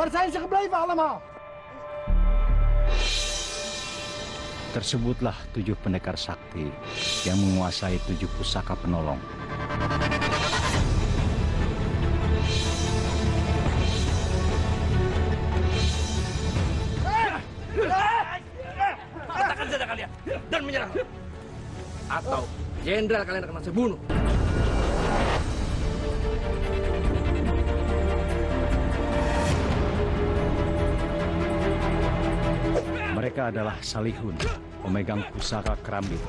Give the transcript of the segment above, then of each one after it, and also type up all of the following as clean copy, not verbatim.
Maar zijn ze gebleven allemaal? Tersebutlah 7 pendekar sakti yang menguasai 7 pusaka penolong. Letakkan senjata kalian dan menyerang. Atau jenderal kalian akan saya bunuh. Mereka adalah Salihun, pemegang pusaka Kerambit,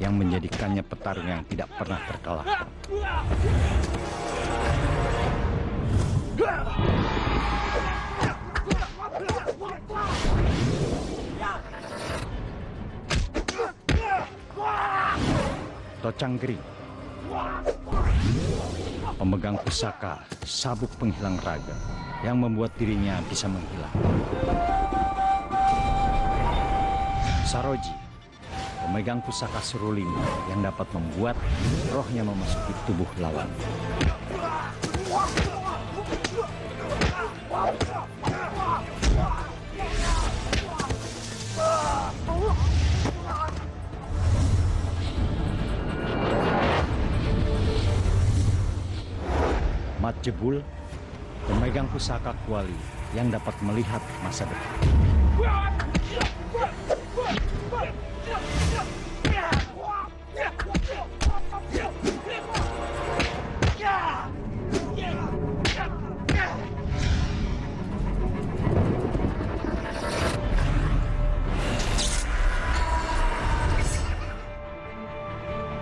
yang menjadikannya petarung yang tidak pernah terkalahkan. Tocang Gering, pemegang pusaka Sabuk Penghilang Raga, yang membuat dirinya bisa menghilang. Saroji, pemegang pusaka Seruling yang dapat membuat rohnya memasuki tubuh lawan. Mat Jebul, pemegang pusaka Kuali yang dapat melihat masa depan.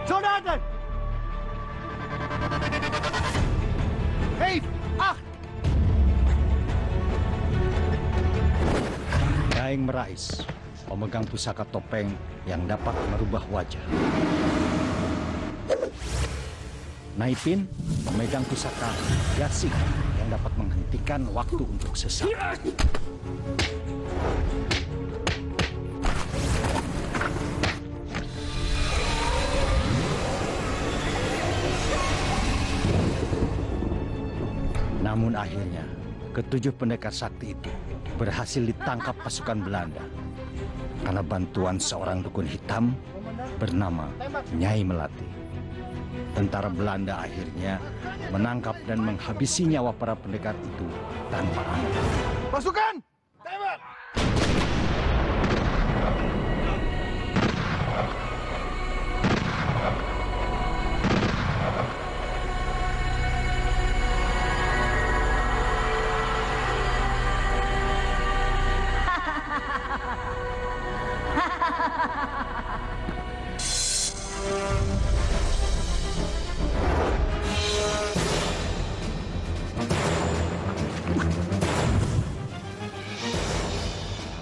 Soldaten! 7, 8! Daeng Merais, pemegang pusaka topeng yang dapat merubah wajah. Naipin, pemegang pusaka Gasing yang dapat menghentikan waktu untuk sesaat. Namun akhirnya, ke-7 pendekar sakti itu berhasil ditangkap pasukan Belanda karena bantuan seorang dukun hitam bernama Nyai Melati. Tentara Belanda akhirnya menangkap dan menghabisi nyawa para pendekar itu tanpa ampun. Pasukan! Tembak!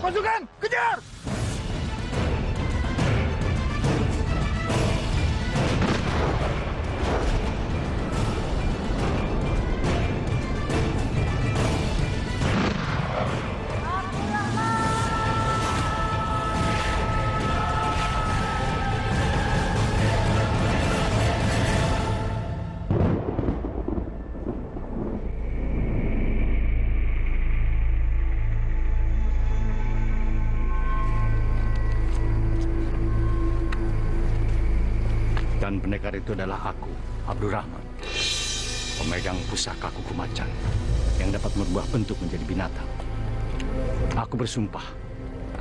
Pasukan, kejar! Dan pendekar itu adalah aku, Abdurrahman, pemegang pusaka kuku macan yang dapat merubah bentuk menjadi binatang. Aku bersumpah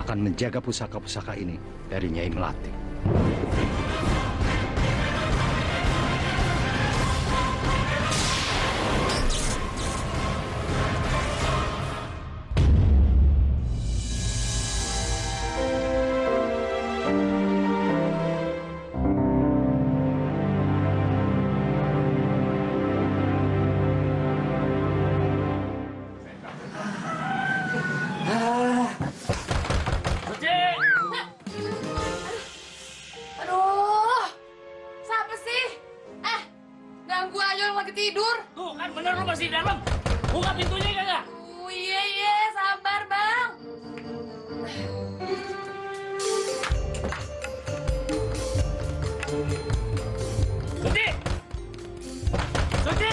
akan menjaga pusaka-pusaka ini dari Nyai Melati. Tidur. Tuh kan bener lu masih di dalam. Buka pintunya kagak? Iya, sabar bang. Suci! Suci!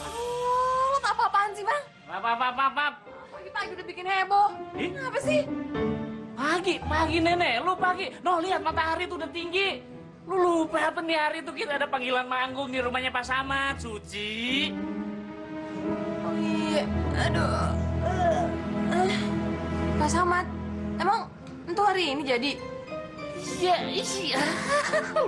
Aduh, lo tak apa-apaan sih bang? Gak apa-apa. Maaf. Pagi-pagi udah bikin heboh. Ih? Apa sih? Pagi nenek, lu pagi. No, lihat matahari tuh udah tinggi. Lu lupa apa nih hari itu kita ada panggilan manggung di rumahnya Pak Samad, Suci. Oh iya, aduh. Pak Samad, emang itu hari ini jadi? Iya.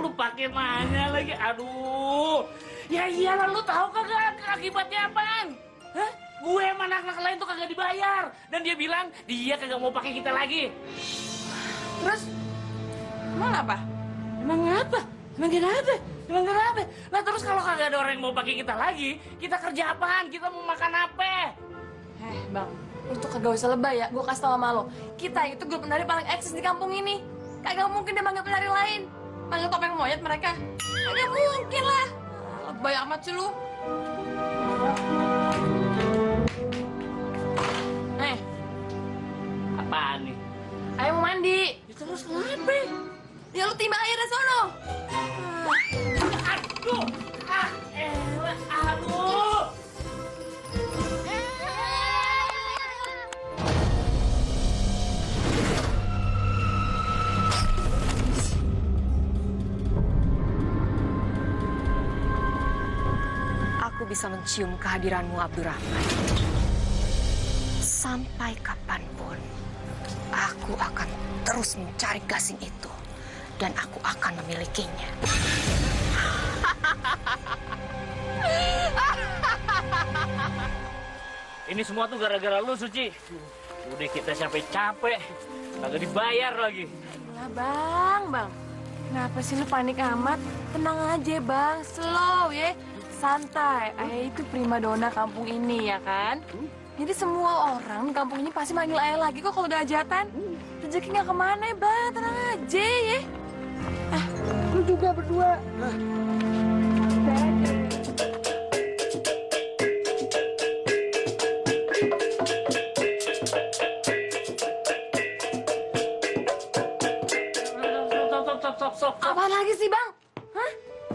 Lu pakai nanya lagi. Aduh. Ya iyalah, lu tahu kagak akibatnya apaan? Hah? Gue sama anak-anak lain tuh kagak dibayar. Dan dia bilang dia kagak mau pakai kita lagi. Terus, emang apa? Emang apa? Emang kenapa? Lah terus kalau kagak ada orang yang mau pakai kita lagi, kita kerja apaan? Kita mau makan apa? Bang, lu tuh kagak usah lebay ya. Gue kasih tau sama lo, kita itu grup penari paling eksis di kampung ini. Kagak mungkin dia manggil penari lain. Manggil topeng monyet mereka. Kagak mungkin lah. Lebay amat sih lu. Apaan nih? Ayo mau mandi. Ya terus kenapa? Ya lu timba air dari sono. Aduh! Aduh! Aku bisa mencium kehadiranmu, Abdurrahman. Sampai kapanpun, aku akan terus mencari gasing itu. Dan aku akan memilikinya. Ini semua tuh gara-gara lu, Suci. Udah kita sampai capek, kagak dibayar lagi. Lah bang. Kenapa sih lu panik amat? Tenang aja bang, slow ya. Santai, Ayah itu primadona kampung ini ya kan? Jadi semua orang di kampung ini pasti manggil Ayah lagi kok kalau udah hajatan. Rezeki nggak kemana ya bang, tenang aja ya. Lu juga berdua. Stop. Apaan lagi sih bang? Hah?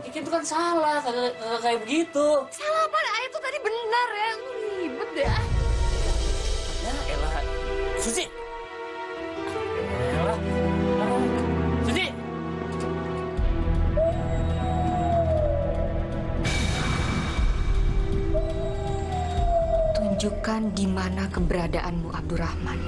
Itu kan salah, kagak kayak begitu. Salah apa? Ayah tuh tadi benar ya. Lu ribet deh. Ya elah. Suci. Elah. Suci. Tunjukkan di mana keberadaanmu, Abdurrahman.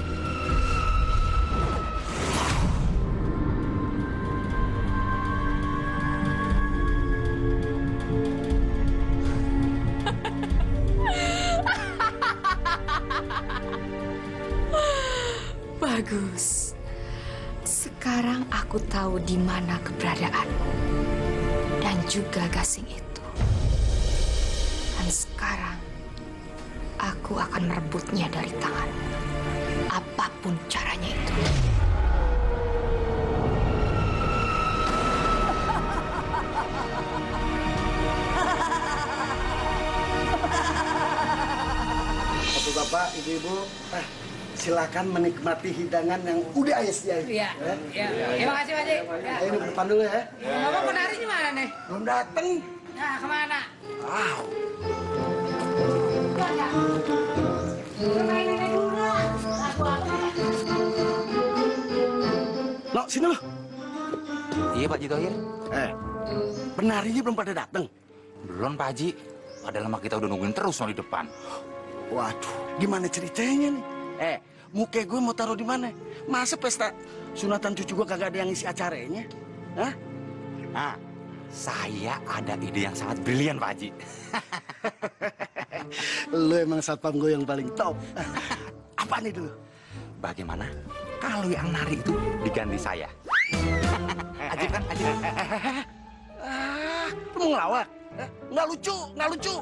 Bagus. Sekarang aku tahu di mana keberadaanmu dan juga gasing itu. Dan sekarang aku akan merebutnya dari tanganmu. Apapun caranya itu. Bapak, ibu-ibu, silakan menikmati hidangan yang udah ayah sediain. Iya. Terima kasih, Pak Haji. Ayo ke depan dulu ya. Bapak penarinya mana nih? Belum dateng. Nah, kemana? Wow. No, sini lo. Iya Pak Haji Thohir. Penarinya belum pada dateng. Belum Pak Haji. Padahal mah kita udah nungguin terus no di depan. Waduh, gimana ceritanya nih? Muka gue mau taruh di mana? Masa pesta sunatan cucu gue kagak ada yang isi acaranya? Hah? Nah, saya ada ide yang sangat brilian Pak Haji. Lu emang satpam gue yang paling top. Apa nih dulu? Bagaimana kalau yang nari itu diganti saya? Ajib kan? Ajib. Lu mau ngelawak? Nggak lucu.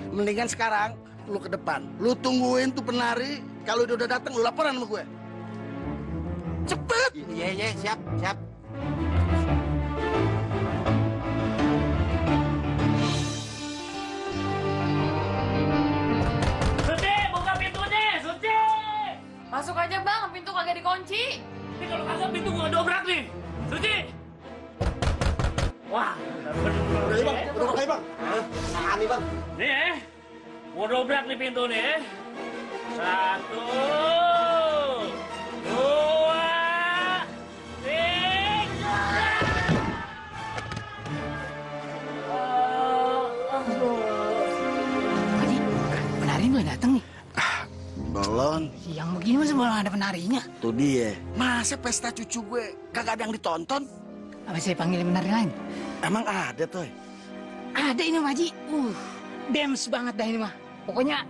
Mendingan sekarang lu ke depan. Lu tungguin tuh penari. Kalau dia udah datang, lu laporan sama gue. Cepet! Iya, siap. Suci, buka pintunya, Suci. Masuk aja bang, pintu kagak dikunci. Ini kalau kagak pintu gua dobrak nih. Suci. Wah, Udah ya bang, udah pakai bang. Nah, bang. nih gua dobrak nih pintu nih. Satu, dua, tiga. Haji, penari belum datang nih. Belum. Siang begini masa belum ada penarinya. Tuh dia. Masa pesta cucu gue kagak ada yang ditonton? Apa saya panggil penari lain? Emang ada tuh. Ada ini Pak Haji. Dems banget dah ini mah. Pokoknya,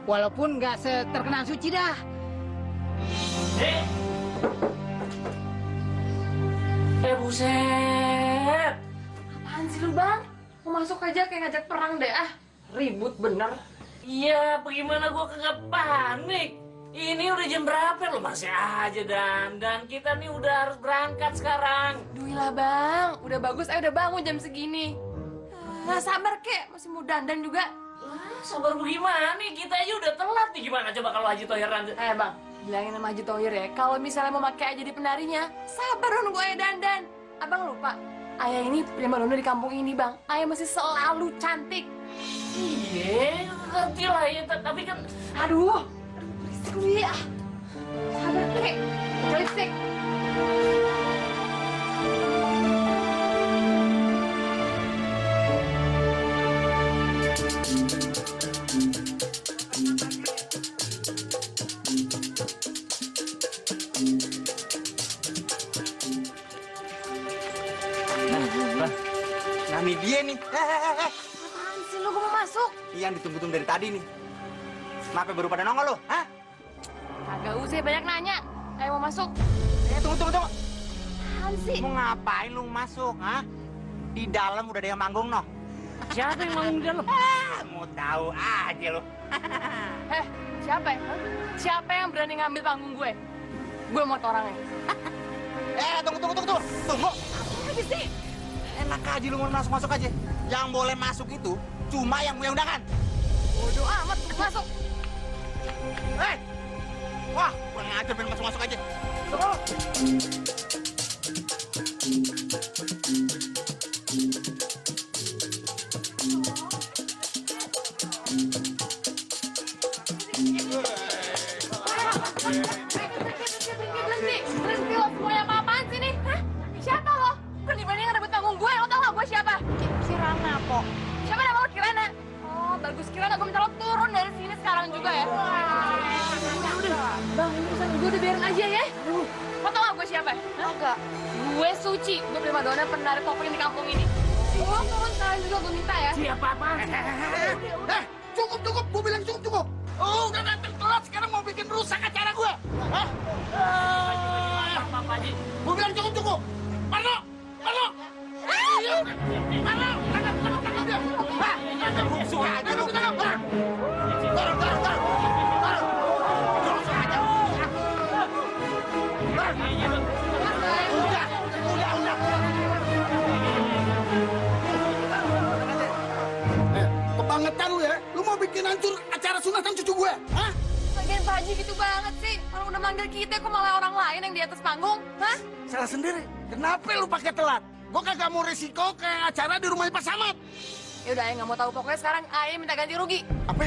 walaupun nggak terkenal suci dah. Buset. Apaan sih lu, Bang? Mau masuk aja kayak ngajak perang deh, ah. Ribut bener. Iya, bagaimana gua kagak panik? Ini udah jam berapa lo masih aja dan kita nih udah harus berangkat sekarang. Duh lah, Bang. Udah bagus, udah bangun jam segini. Nggak sabar, kek. Masih mau dandan juga. Lah, sabar bagaimana nih? Kita aja udah telat nih. Gimana coba kalau Haji Thohir nanti? Bang, bilangin sama Haji Thohir ya, kalau misalnya mau pakai aja di penarinya, sabar dong nunggu ayah dandan. Abang lupa, ayah ini primadona di kampung ini, Bang. Ayah masih selalu cantik. Iya, ngerti lah ya. Tapi kan, Aduh, berisik lu ya. Sabar, kek. Berisik. Nah, ini dia nih. Apaan sih lu, gua mau masuk? Yang ditunggu-tunggu dari tadi nih. Kenapa baru pada nongol lo? Hah? Agak usah banyak nanya. Ayo mau masuk. Tunggu. Apaan sih? Mau ngapain lu masuk, hah? Di dalam udah ada yang manggung, noh. siapa yang manggung di dalam? Mau tahu aja lo. Siapa ya? Hah? Siapa yang berani ngambil panggung gue? Gue mau orangnya. Tunggu. Tunggu. Apa sih? Enak aja lu mau masuk aja. Yang boleh masuk itu cuma yang punya undangan. Bodoh amat, masuk. Wah, kurang ajar main masuk aja. Berhenti lo semuanya apa-apaan sih nih? Hah? Siapa lo? Berani-berani ngerebut panggung gue, lo tau gak gue siapa? Kirana, Po. Siapa nama lo Kirana? Oh, bagus Kirana, gue minta lo turun dari sini sekarang juga ya. Udah, Bang, ini urusan gue udah biarin aja ya. Lo tau gak gue siapa? Enggak. Gue Suci, gue primadona penari topeng di kampung ini. Lo turun sekarang juga gue minta ya. Siapa apaan? Cukup, gue bilang cukup. Oh, udah datang telat, sekarang mau bikin rusak acara gue. Hah? Apa Haji? Gue bilang cukup. Marno! Marno! Tangkap dia. Rusuh aja lu. Taruh. Kebangetan lu ya? Lu mau bikin hancur acara sunatan cucu gue? Hah? Lagian Pak Haji gitu banget sih. Orang udah manggil kita, kok malah orang lain yang di atas panggung? Hah? Salah sendiri. Kenapa lu pakai telat? Gue kagak mau resiko kayak acara di rumahnya Pak Samad. Ya udah, Ayah nggak mau tahu. Pokoknya sekarang Ayah minta ganti rugi. Apa?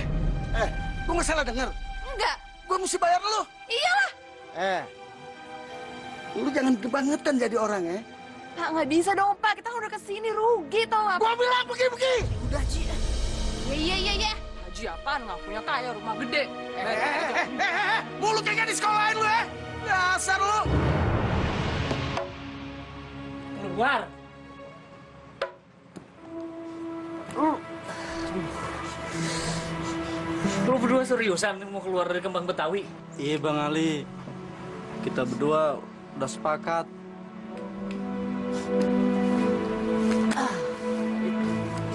Gue nggak salah denger. Enggak. Gue mesti bayar lu. Iyalah. Lu jangan kebangetan jadi orang ya. Pak, nggak bisa dong, Pak. Kita udah kesini rugi, tau nggak? Gue bilang pergi. Udah, Ji. Iya. Haji apaan? Nggak punya kaya, rumah gede. Mulut kagak di sekolahin lu ya. Dasar lu. Keluar. Lu berdua seriusan mau keluar dari Kembang Betawi? Iya Bang Ali, kita berdua udah sepakat.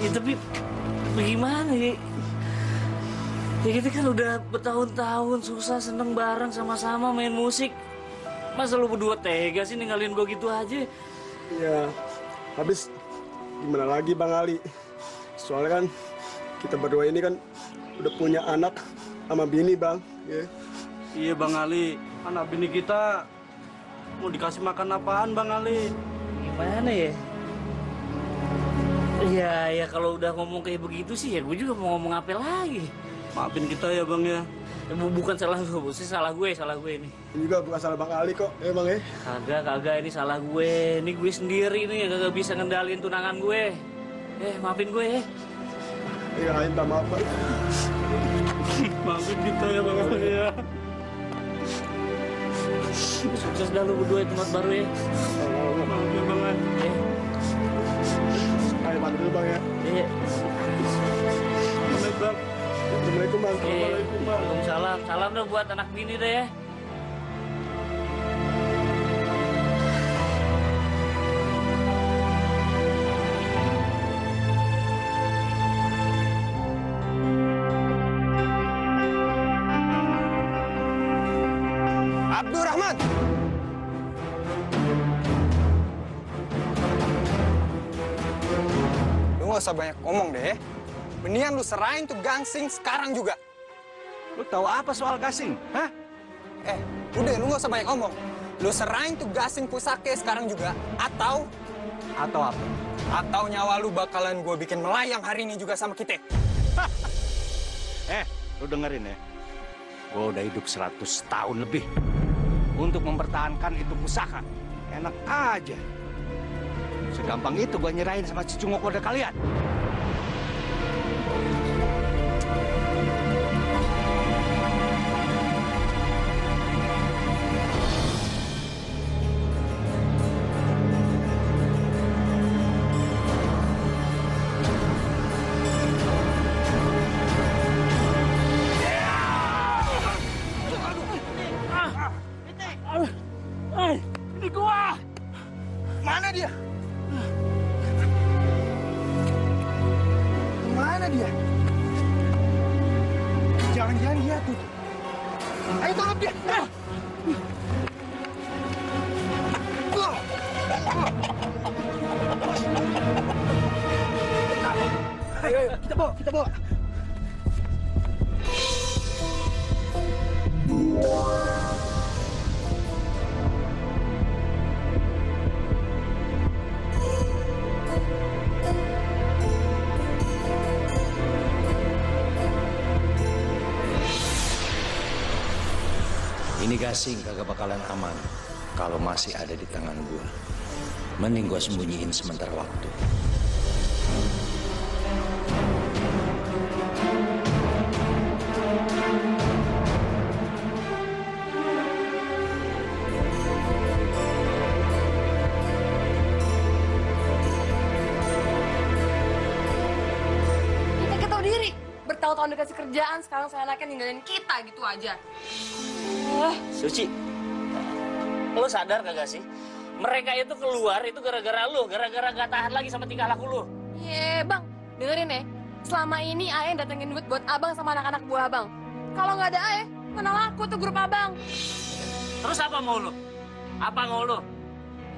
Ya tapi bagaimana ya? Ya kita kan udah bertahun-tahun susah seneng bareng sama-sama main musik. Masa lu berdua tega sih ninggalin gua gitu aja? Ya, habis gimana lagi Bang Ali? Soalnya kan kita berdua ini kan udah punya anak sama bini Bang. Iya Bang Ali, anak bini kita mau dikasih makan apaan Bang Ali? Gimana ya? Ya kalau udah ngomong kayak begitu sih ya gue juga mau ngomong apa lagi. Maafin kita ya Bang ya. Bukan salah lu, sih salah gue ini. Ini juga bukan salah Bang Ali kok, Bang ya. Kagak, ini salah gue. Ini gue sendiri nih yang kagak bisa ngendalin tunangan gue. Maafin gue ya. Iya, minta maaf, Bang. Maafin kita ya Bang Ali ya. Sukses dah lu berdua di tempat baru ya. Maaf ya Bang Ali. Ayo, bantu dulu, Bang ya. Iya. Baik Bang. Assalamualaikum, Bang. Assalamualaikum Bang. Waalaikumsalam. Salam dah buat anak bini deh ya. Abdurrahman! Lu gak usah banyak ngomong deh. Mendingan lu serahin tuh Gangsing sekarang juga. Lu tahu apa soal Gasing? Hah? Udah lu gak usah banyak ngomong. Lu serahin tuh Gasing Pusake sekarang juga. Atau Atau apa? Atau nyawa lu bakalan gue bikin melayang hari ini juga sama kita. Lu dengerin ya. Gua udah hidup 100 tahun lebih untuk mempertahankan itu pusaka. Enak aja. Segampang itu gua nyerahin sama cicungok kode kalian. Ini gua. Mana dia? Mana dia? Jangan-jangan dia tuh. Ayo tangkap dia. Ayo, kita bawa. Ini Gasing kagak bakalan aman kalau masih ada di tangan gua. Mending gua sembunyiin sementara waktu. Kita tahu diri. Bertahun-tahun dikasih kerjaan, sekarang saya anaknya ninggalin kita gitu aja. Suci, lo sadar kagak sih? Mereka itu keluar itu gara-gara lo, gara-gara gak tahan lagi sama tingkah laku lo. Iya, Bang. Dengerin ya. Selama ini Ae datengin duit buat Abang sama anak-anak buah Abang. Kalau nggak ada Ae, mana laku tuh grup Abang. Terus apa mau lo? Apa mau lo?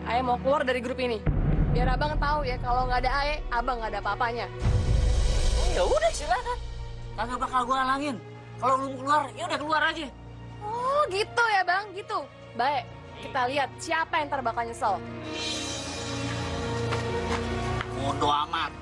Ae mau keluar dari grup ini. Biar Abang tahu ya, kalau nggak ada Ae, Abang nggak ada apa-apanya. Ya udah silakan. Kagak bakal gua halangin. Kalau lu mau keluar, ya udah keluar aja. Oh gitu ya Bang, gitu. Baik, kita lihat siapa yang ntar bakal nyesel. Bodoh amat.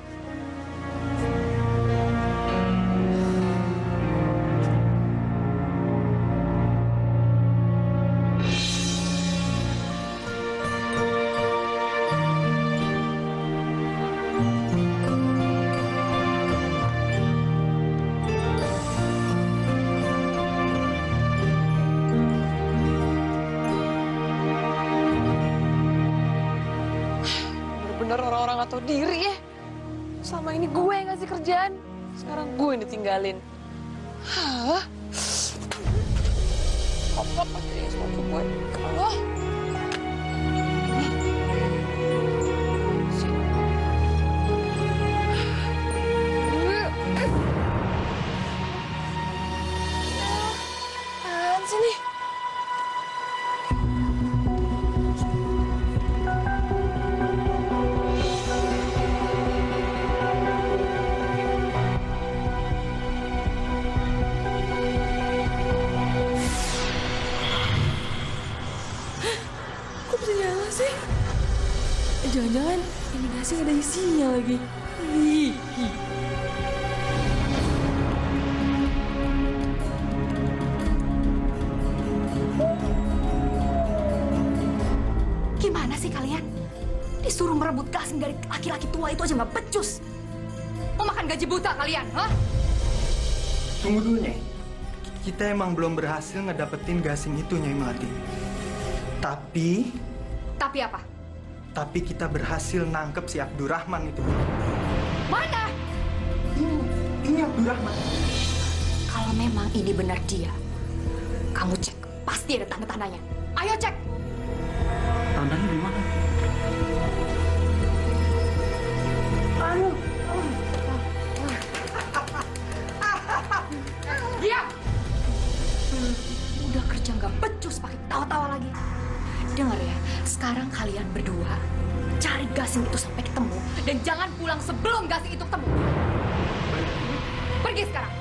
Bener orang-orang atau diri ya. Selama ini gue yang ngasih kerjaan, sekarang gue yang ditinggalin. Hah? Apa aja yang sepatu gue? Allah. Apaan sih nih? Kok bisa nyala sih? Jangan-jangan ini gasing ada isinya lagi. Ih. Disuruh merebut gasing dari laki-laki tua itu aja nggak becus. Mau makan gaji buta kalian, hah? Tunggu dulu, Nyai. Kita emang belum berhasil ngedapetin gasing itu, Nyai Melati. Tapi apa? Tapi kita berhasil nangkep si Abdurrahman itu. Mana? Ini Abdurrahman. Kalau memang ini benar dia, kamu cek. Pasti ada tanda-tandanya. Ayo cek. Tandanya di mana? Diam! Udah kerja nggak becus pakai tawa-tawa lagi. Dengar ya, sekarang kalian berdua cari gasing itu sampai ketemu dan jangan pulang sebelum gasing itu ketemu. Pergi sekarang.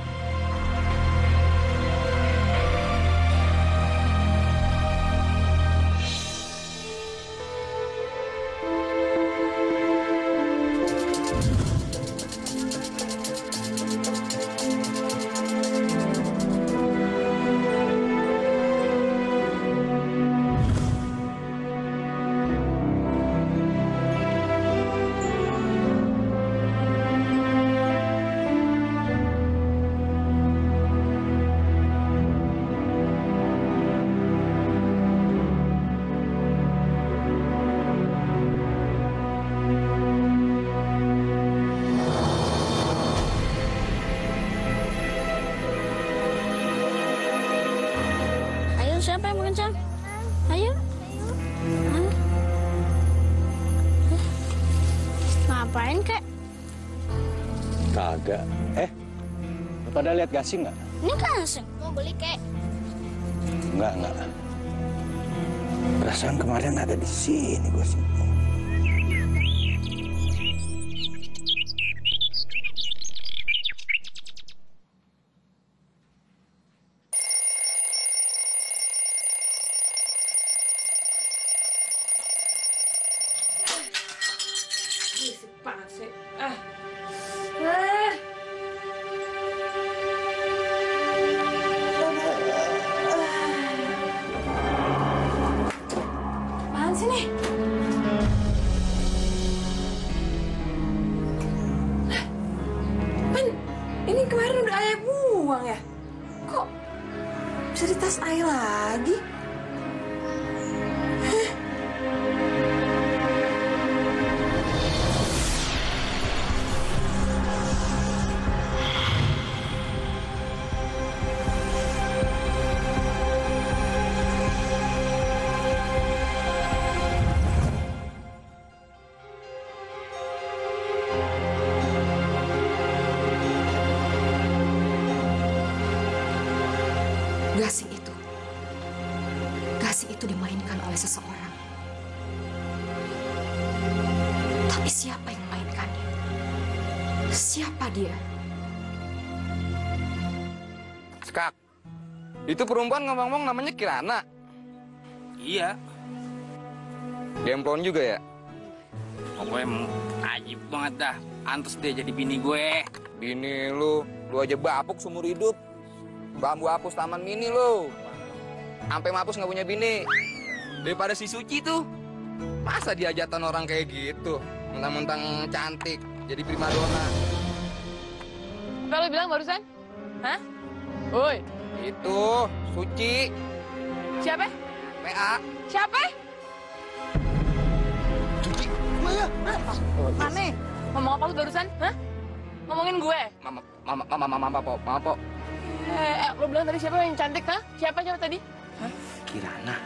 Siapa yang mau kencang? Ayo. Hah? Ngapain, Kek? Kagak. Pada lihat gasing nggak? Ini gasing. Mau beli, Kek? Enggak. Perasaan kemarin ada di sini gasing. Apaan sih nih? Man, ini kemarin udah ayah buang ya? Kok bisa di tas ayah lagi? Gasing itu dimainkan oleh seseorang. Tapi siapa yang memainkannya? Siapa dia? Skak, itu perempuan ngomong-ngomong namanya Kirana. Iya. Demplon juga ya? Pokoknya emang ajib banget dah. Antes dia jadi bini gue. Bini lu aja bapuk seumur hidup. Bambu hapus taman mini lu. Sampai mapus nggak punya bini. Daripada si Suci tuh. Masa diajatan orang kayak gitu? Mentang-mentang cantik, jadi primadona. Apa lo bilang barusan? Hah? Woi. Itu, Suci. Siapa? PA. Siapa? Suci. Aneh. Ngomong apa lu barusan? Hah? Ngomongin gue? Mama, po. Lo bilang tadi siapa yang cantik, ha? Siapa tadi? Hah? Kirana.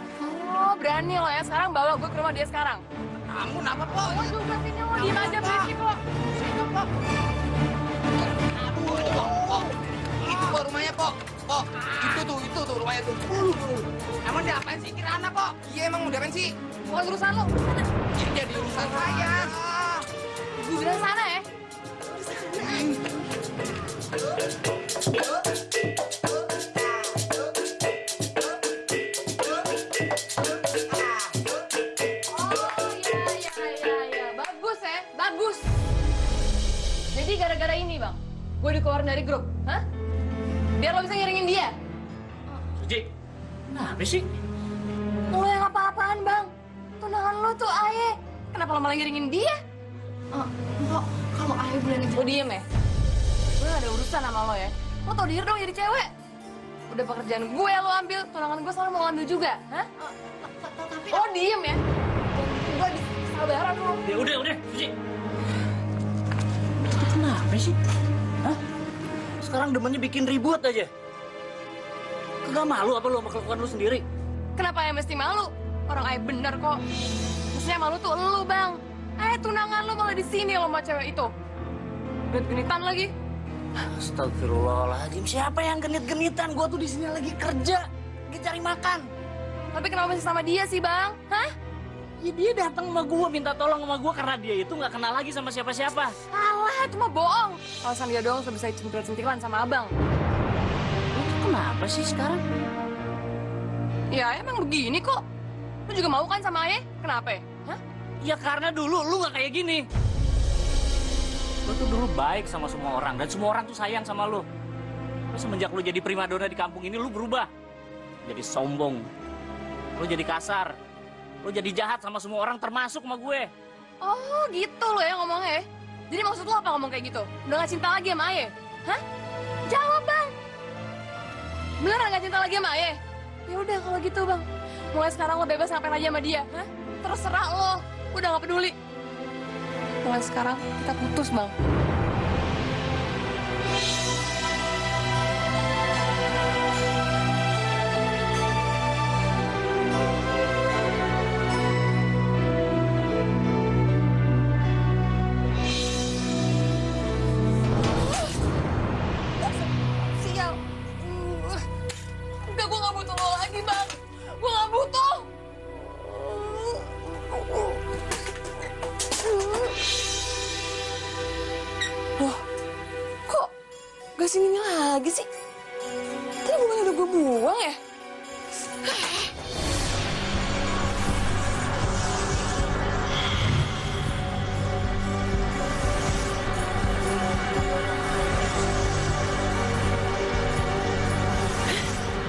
Oh, berani lo ya. Sekarang bawa gue ke rumah dia sekarang. Kamu kenapa, Po? Gue juga sini, lo diem aja, berisik lo. Sini, Po. Aduh, itu Po rumahnya, Po. Po, itu tuh rumahnya tuh. Emang dia apain sih Kirana, Po? Iya, emang udah apain sih? Bukan urusan lo. Ini jadi urusan saya. Gue bilang sana ya. Bagus. Jadi gara-gara ini, Bang, gue dikeluarin dari grup, hah? Biar lo bisa ngiringin dia. Suci, kenapa sih? Lo yang apa-apaan, Bang? Tunangan lo tuh Aye. Kenapa lo malah ngiringin dia? Mbak, kalau ayah bilang Lo diem ya? Gue gak ada urusan sama lo ya. Lo tau diri dong jadi cewek. Udah pekerjaan gue lo ambil, tunangan gue selalu mau ambil juga. Hah? tapi Lo diem ya? Gue habis sabaran lo. Ya udah, Suci. Lu kenapa sih? Hah? Sekarang demennya bikin ribut aja. Kagak malu apa lu sama kelakuan lu sendiri? Kenapa ayah mesti malu? Orang ayah bener kok. Maksudnya malu tuh elu, Bang. Tunangan lo malah di sini lo sama cewek itu. Genit-genitan lagi. Astagfirullahaladzim, siapa yang genit-genitan? Gua tuh di sini lagi kerja, lagi cari makan. Tapi kenapa masih sama dia sih, Bang? Hah? Ya dia datang sama gua, minta tolong sama gua karena dia itu nggak kenal lagi sama siapa-siapa. Salah, itu mah bohong. Alasan dia doang sudah bisa centilan sama abang. Lu tuh kenapa sih sekarang? Ya emang begini kok. Lu juga mau kan sama ayah? Kenapa ya? Hah? Ya karena dulu lu nggak kayak gini. Lu tuh dulu baik sama semua orang dan semua orang tuh sayang sama lu. Tapi semenjak lu jadi primadona di kampung ini lu berubah. Jadi sombong. Lu jadi kasar. Lu jadi jahat sama semua orang termasuk sama gue. Oh gitu lo ya ngomongnya. Jadi maksud lo apa ngomong kayak gitu? Udah gak cinta lagi sama ayah? Hah? Jawab, Bang. Beneran gak cinta lagi sama ayah? Ya udah kalau gitu, Bang. Mulai sekarang lo bebas ngapain aja sama dia. Hah? Terserah lo. Udah gak peduli. Mulai sekarang kita putus, Bang. Sial. Udah, gue gak butuh lo lagi, Bang. Gue gak butuh. Loh, kok gasing ini lagi sih? Tadi bukannya udah gue buang ya?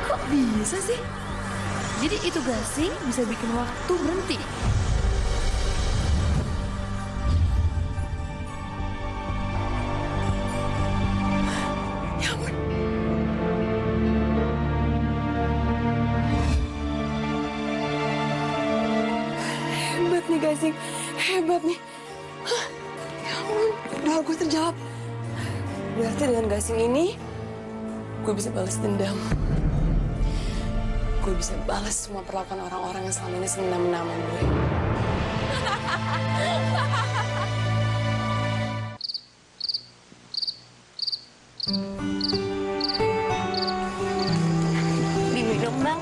Kok bisa sih? Jadi itu gasing bisa bikin waktu berhenti? Hebat nih gasing, hebat nih. Hah, ya ampun, doa gue terjawab. Berarti dengan gasing ini, gue bisa balas dendam. Gue bisa balas semua perlakuan orang-orang yang selama ini senang-menang sama gue. diminum, Bang.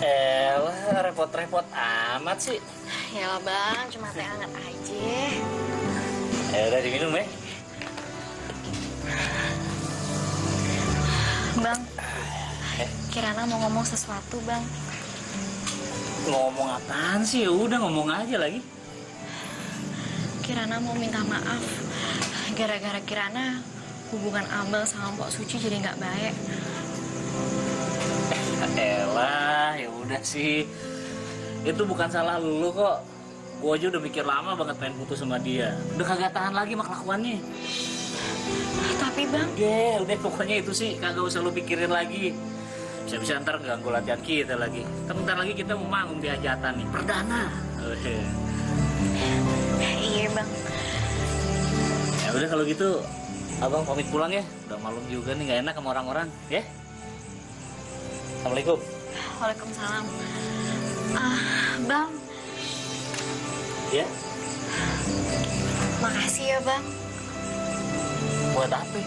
Elah, repot-repot amat sih. Ya Bang, cuma teh hangat aja. Udah diminum ya. Bang, Kirana mau ngomong sesuatu, Bang. Ngomong apaan sih? Udah ngomong aja lagi. Kirana mau minta maaf. Gara-gara Kirana, hubungan Abel sama Mbok Suci jadi nggak baik. Elah, ya udah sih. Itu bukan salah lu kok. Gua aja udah mikir lama banget pengen putus sama dia. Udah kagak tahan lagi sama kelakuannya. Tapi Bang, Udah pokoknya itu sih kagak usah lu pikirin lagi. Bisa-bisa ntar ganggu latihan kita lagi. Bentar lagi kita mau manggung di hajatan nih, perdana. Iya Bang. Ya udah kalau gitu, abang pamit pulang ya. Udah malam juga nih, nggak enak sama orang-orang, ya. Assalamualaikum. Waalaikumsalam. Bang. Ya. Makasih ya Bang. Buat apa?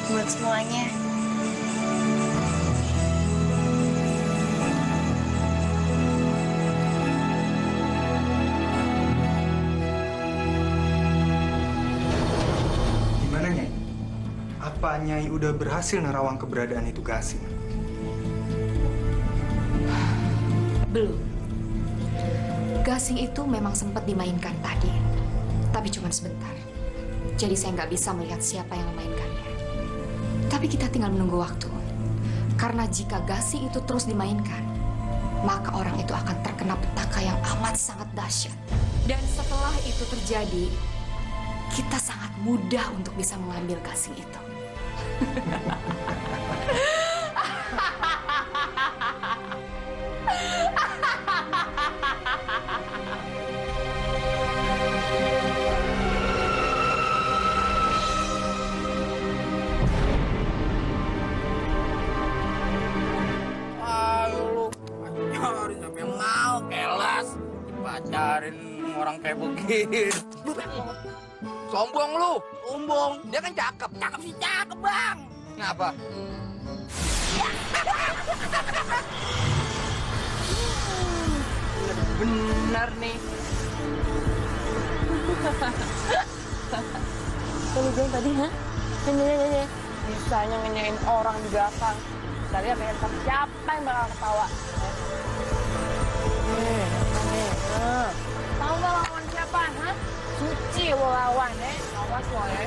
Buat semuanya. Gimana Nyai? Apa Nyai udah berhasil nerawang keberadaan itu gasing? Belum. Gasing itu memang sempat dimainkan tadi, tapi cuma sebentar. Jadi saya nggak bisa melihat siapa yang memainkannya. Tapi kita tinggal menunggu waktu. Karena jika gasing itu terus dimainkan, maka orang itu akan terkena petaka yang amat sangat dahsyat. Dan setelah itu terjadi, kita sangat mudah untuk bisa mengambil gasing itu. Pacarin siapa yang mau, kelas. Pacarin orang kayak begitu. Sombong lu. Sombong. Dia kan cakep. Cakep sih cakep, Bang. Ngapa? Benar nih. Lu bilang tadi, ha? Nyanyi. Bisanya nyanyiin orang di belakang. Kita lihat ya, siapa yang bakal ketawa. Tahu nggak lawan siapa, ha? Suci lo lawan, awas lo ya.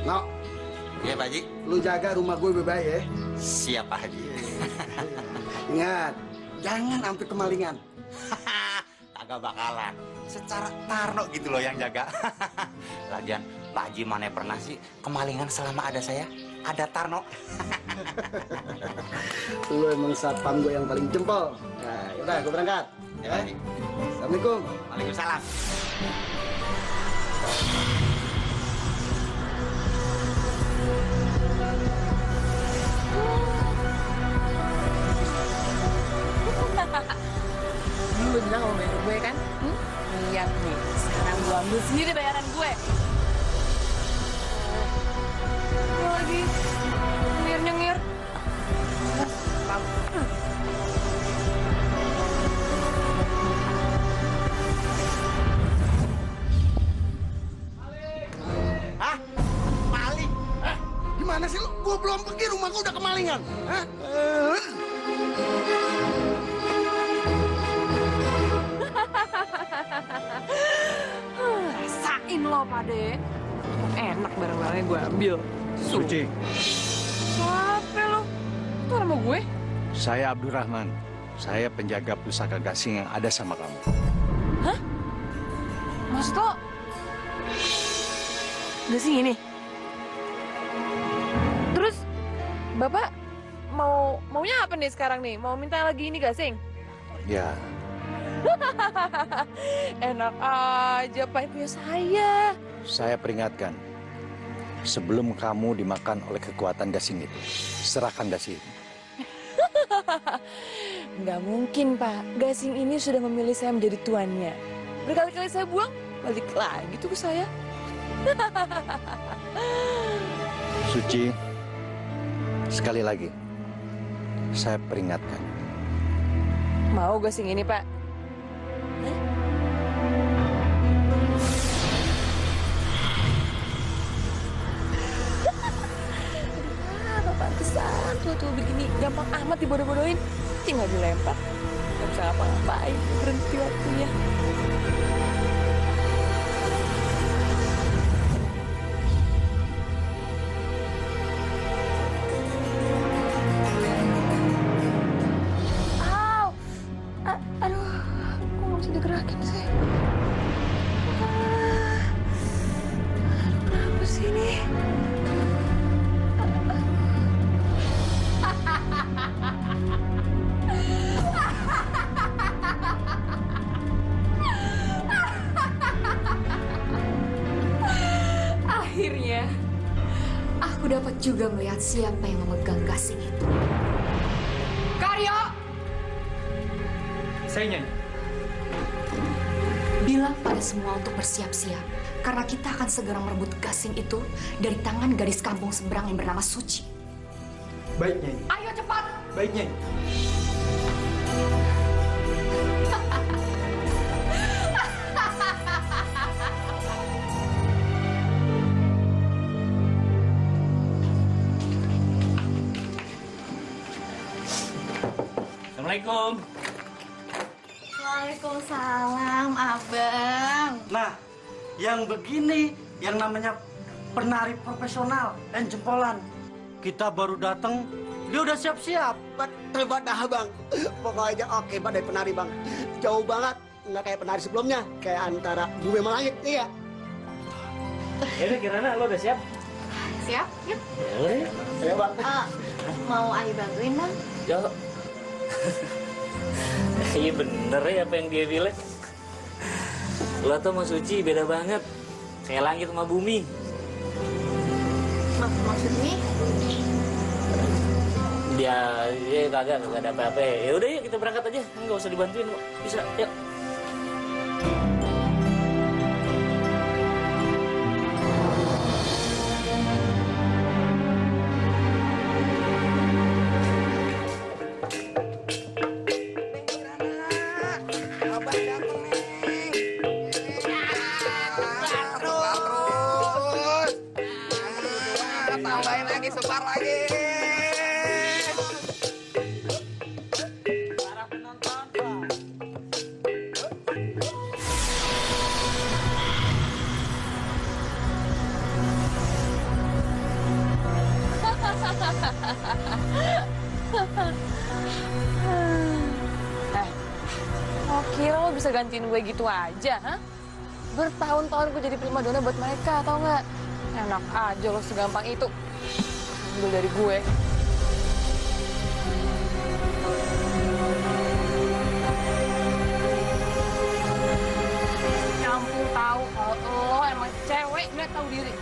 No. Iya, Pak Haji. Lu jaga rumah gue baik-baik ya. Siap, Pak Haji. Ingat, jangan sampai kemalingan. Kagak bakalan. Secara Tarno gitu loh yang jaga. Lagian Pak Haji mana pernah sih kemalingan selama ada saya? Ada Tarno. Lu emang satpam gue yang paling jempol. Nah, yaudah, gue berangkat. Ya, Pak Haji. Assalamualaikum. Waalaikumsalam. Lu bilang mau bayar gue kan? Lihat nih, sekarang gue ambil sendiri bayaran gue. Gue lagi nyengir. Hah? Maling? Gimana sih lu? Gue belum pergi, rumah gue udah kemalingan. Hah? Rasain lo, Pade. Enak barang-barangnya gue ambil. Suci. Siapa lo? Itu nama gue? Saya Abdurrahman. Saya penjaga pusaka gasing yang ada sama kamu. Hah? Maksud lo? Gasing ini? Terus, Bapak maunya apa nih sekarang nih? Mau minta lagi ini gasing? Ya, Enak aja, Pak, punya saya. saya peringatkan. Sebelum kamu dimakan oleh kekuatan gasing itu, serahkan gasing. Nggak mungkin, Pak. Gasing ini sudah memilih saya menjadi tuannya. Berkali-kali saya buang, balik lagi tuh ke saya. Suci, sekali lagi, saya peringatkan. Mau gasing ini, Pak? Pantesan tuh begini gampang amat dibodoh-bodohin, tinggal dilempar, nggak bisa ngapa-ngapain, berhenti waktunya. Aduh, kok nggak bisa digerakin sih? Kenapa sih ini? Akhirnya, aku dapat juga melihat siapa yang memegang gasing itu. Karyo! Saya nyanyi. Bilang pada semua untuk bersiap-siap, karena kita akan segera merebut gasing itu dari tangan gadis kampung seberang yang bernama Suci. Baik, Nyai. Ayo cepat! Baik, Nyai. Assalamualaikum. Waalaikumsalam, Abang. Nah, yang begini yang namanya penari profesional dan jempolan. Kita baru datang, dia udah siap-siap. Betul banget Bang. Pokoknya oke banget dari penari Bang. Jauh banget, nggak kayak penari sebelumnya. Kayak antara bumi sama langit, iya. Yaudah Kirana, lo udah siap? Siap? Yuk. Ya Bang. Mau Ayu bantuin, Bang? Yo. Iya bener ya apa yang dia bilang. Lo tuh sama Suci beda banget. Kayak langit sama bumi. Maksudnya? Dia kagak ada apa-apa. Ya udah yuk kita berangkat aja. Nggak usah dibantuin kok. Bisa, yuk. Tambahin lagi, sebar lagi. Lo kira lo bisa gantiin gue gitu aja, ha? Bertahun-tahun gue jadi primadona buat mereka, tau nggak? Enak aja lo segampang itu. Ambil dari gue. Kampung tahu kalau lo emang cewek nggak tahu diri.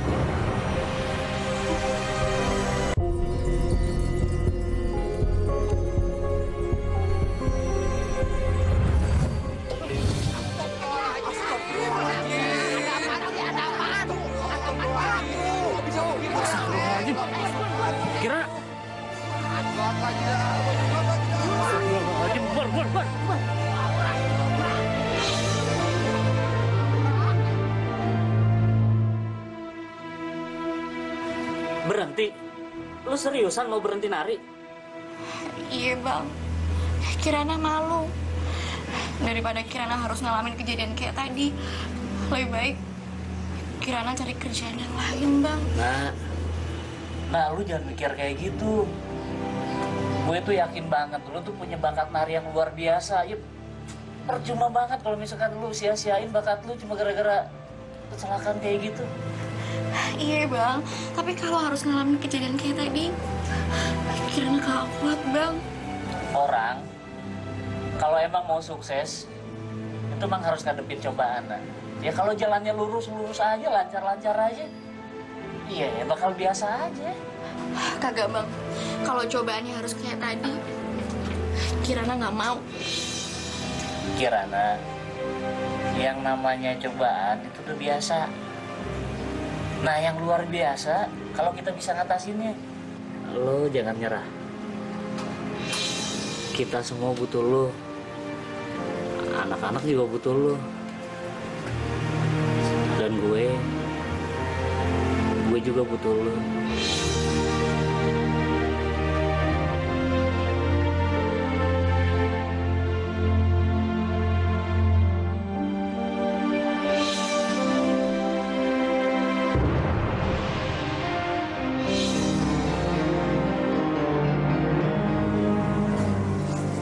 Kira berhenti? Lu seriusan mau berhenti nari? Iya, Bang. Kirana malu. Daripada Kirana harus ngalamin kejadian kayak tadi, lebih baik Kirana cari kerjaan yang lain, Bang. Nah, lu jangan mikir kayak gitu. Gue tuh yakin banget, lu tuh punya bakat nari yang luar biasa. Ya, percuma banget kalau misalkan lu sia-siain bakat lu cuma gara-gara kecelakaan kayak gitu. Iya, Bang. Tapi kalau harus ngalamin kejadian kayak tadi, Kirana gak kuat, Bang. Orang, kalau emang mau sukses, itu emang harus ngadepin cobaan. Nah. Ya kalau jalannya lurus-lurus aja, lancar-lancar aja, iya ya bakal biasa aja. Kagak, Bang. Kalau cobaannya harus kayak tadi, Kirana nggak mau. Kirana, yang namanya cobaan itu udah biasa. Nah, yang luar biasa, kalau kita bisa ngatasinnya, lo jangan nyerah. Kita semua butuh lo. Anak-anak juga butuh lo. Dan gue juga butuh lo.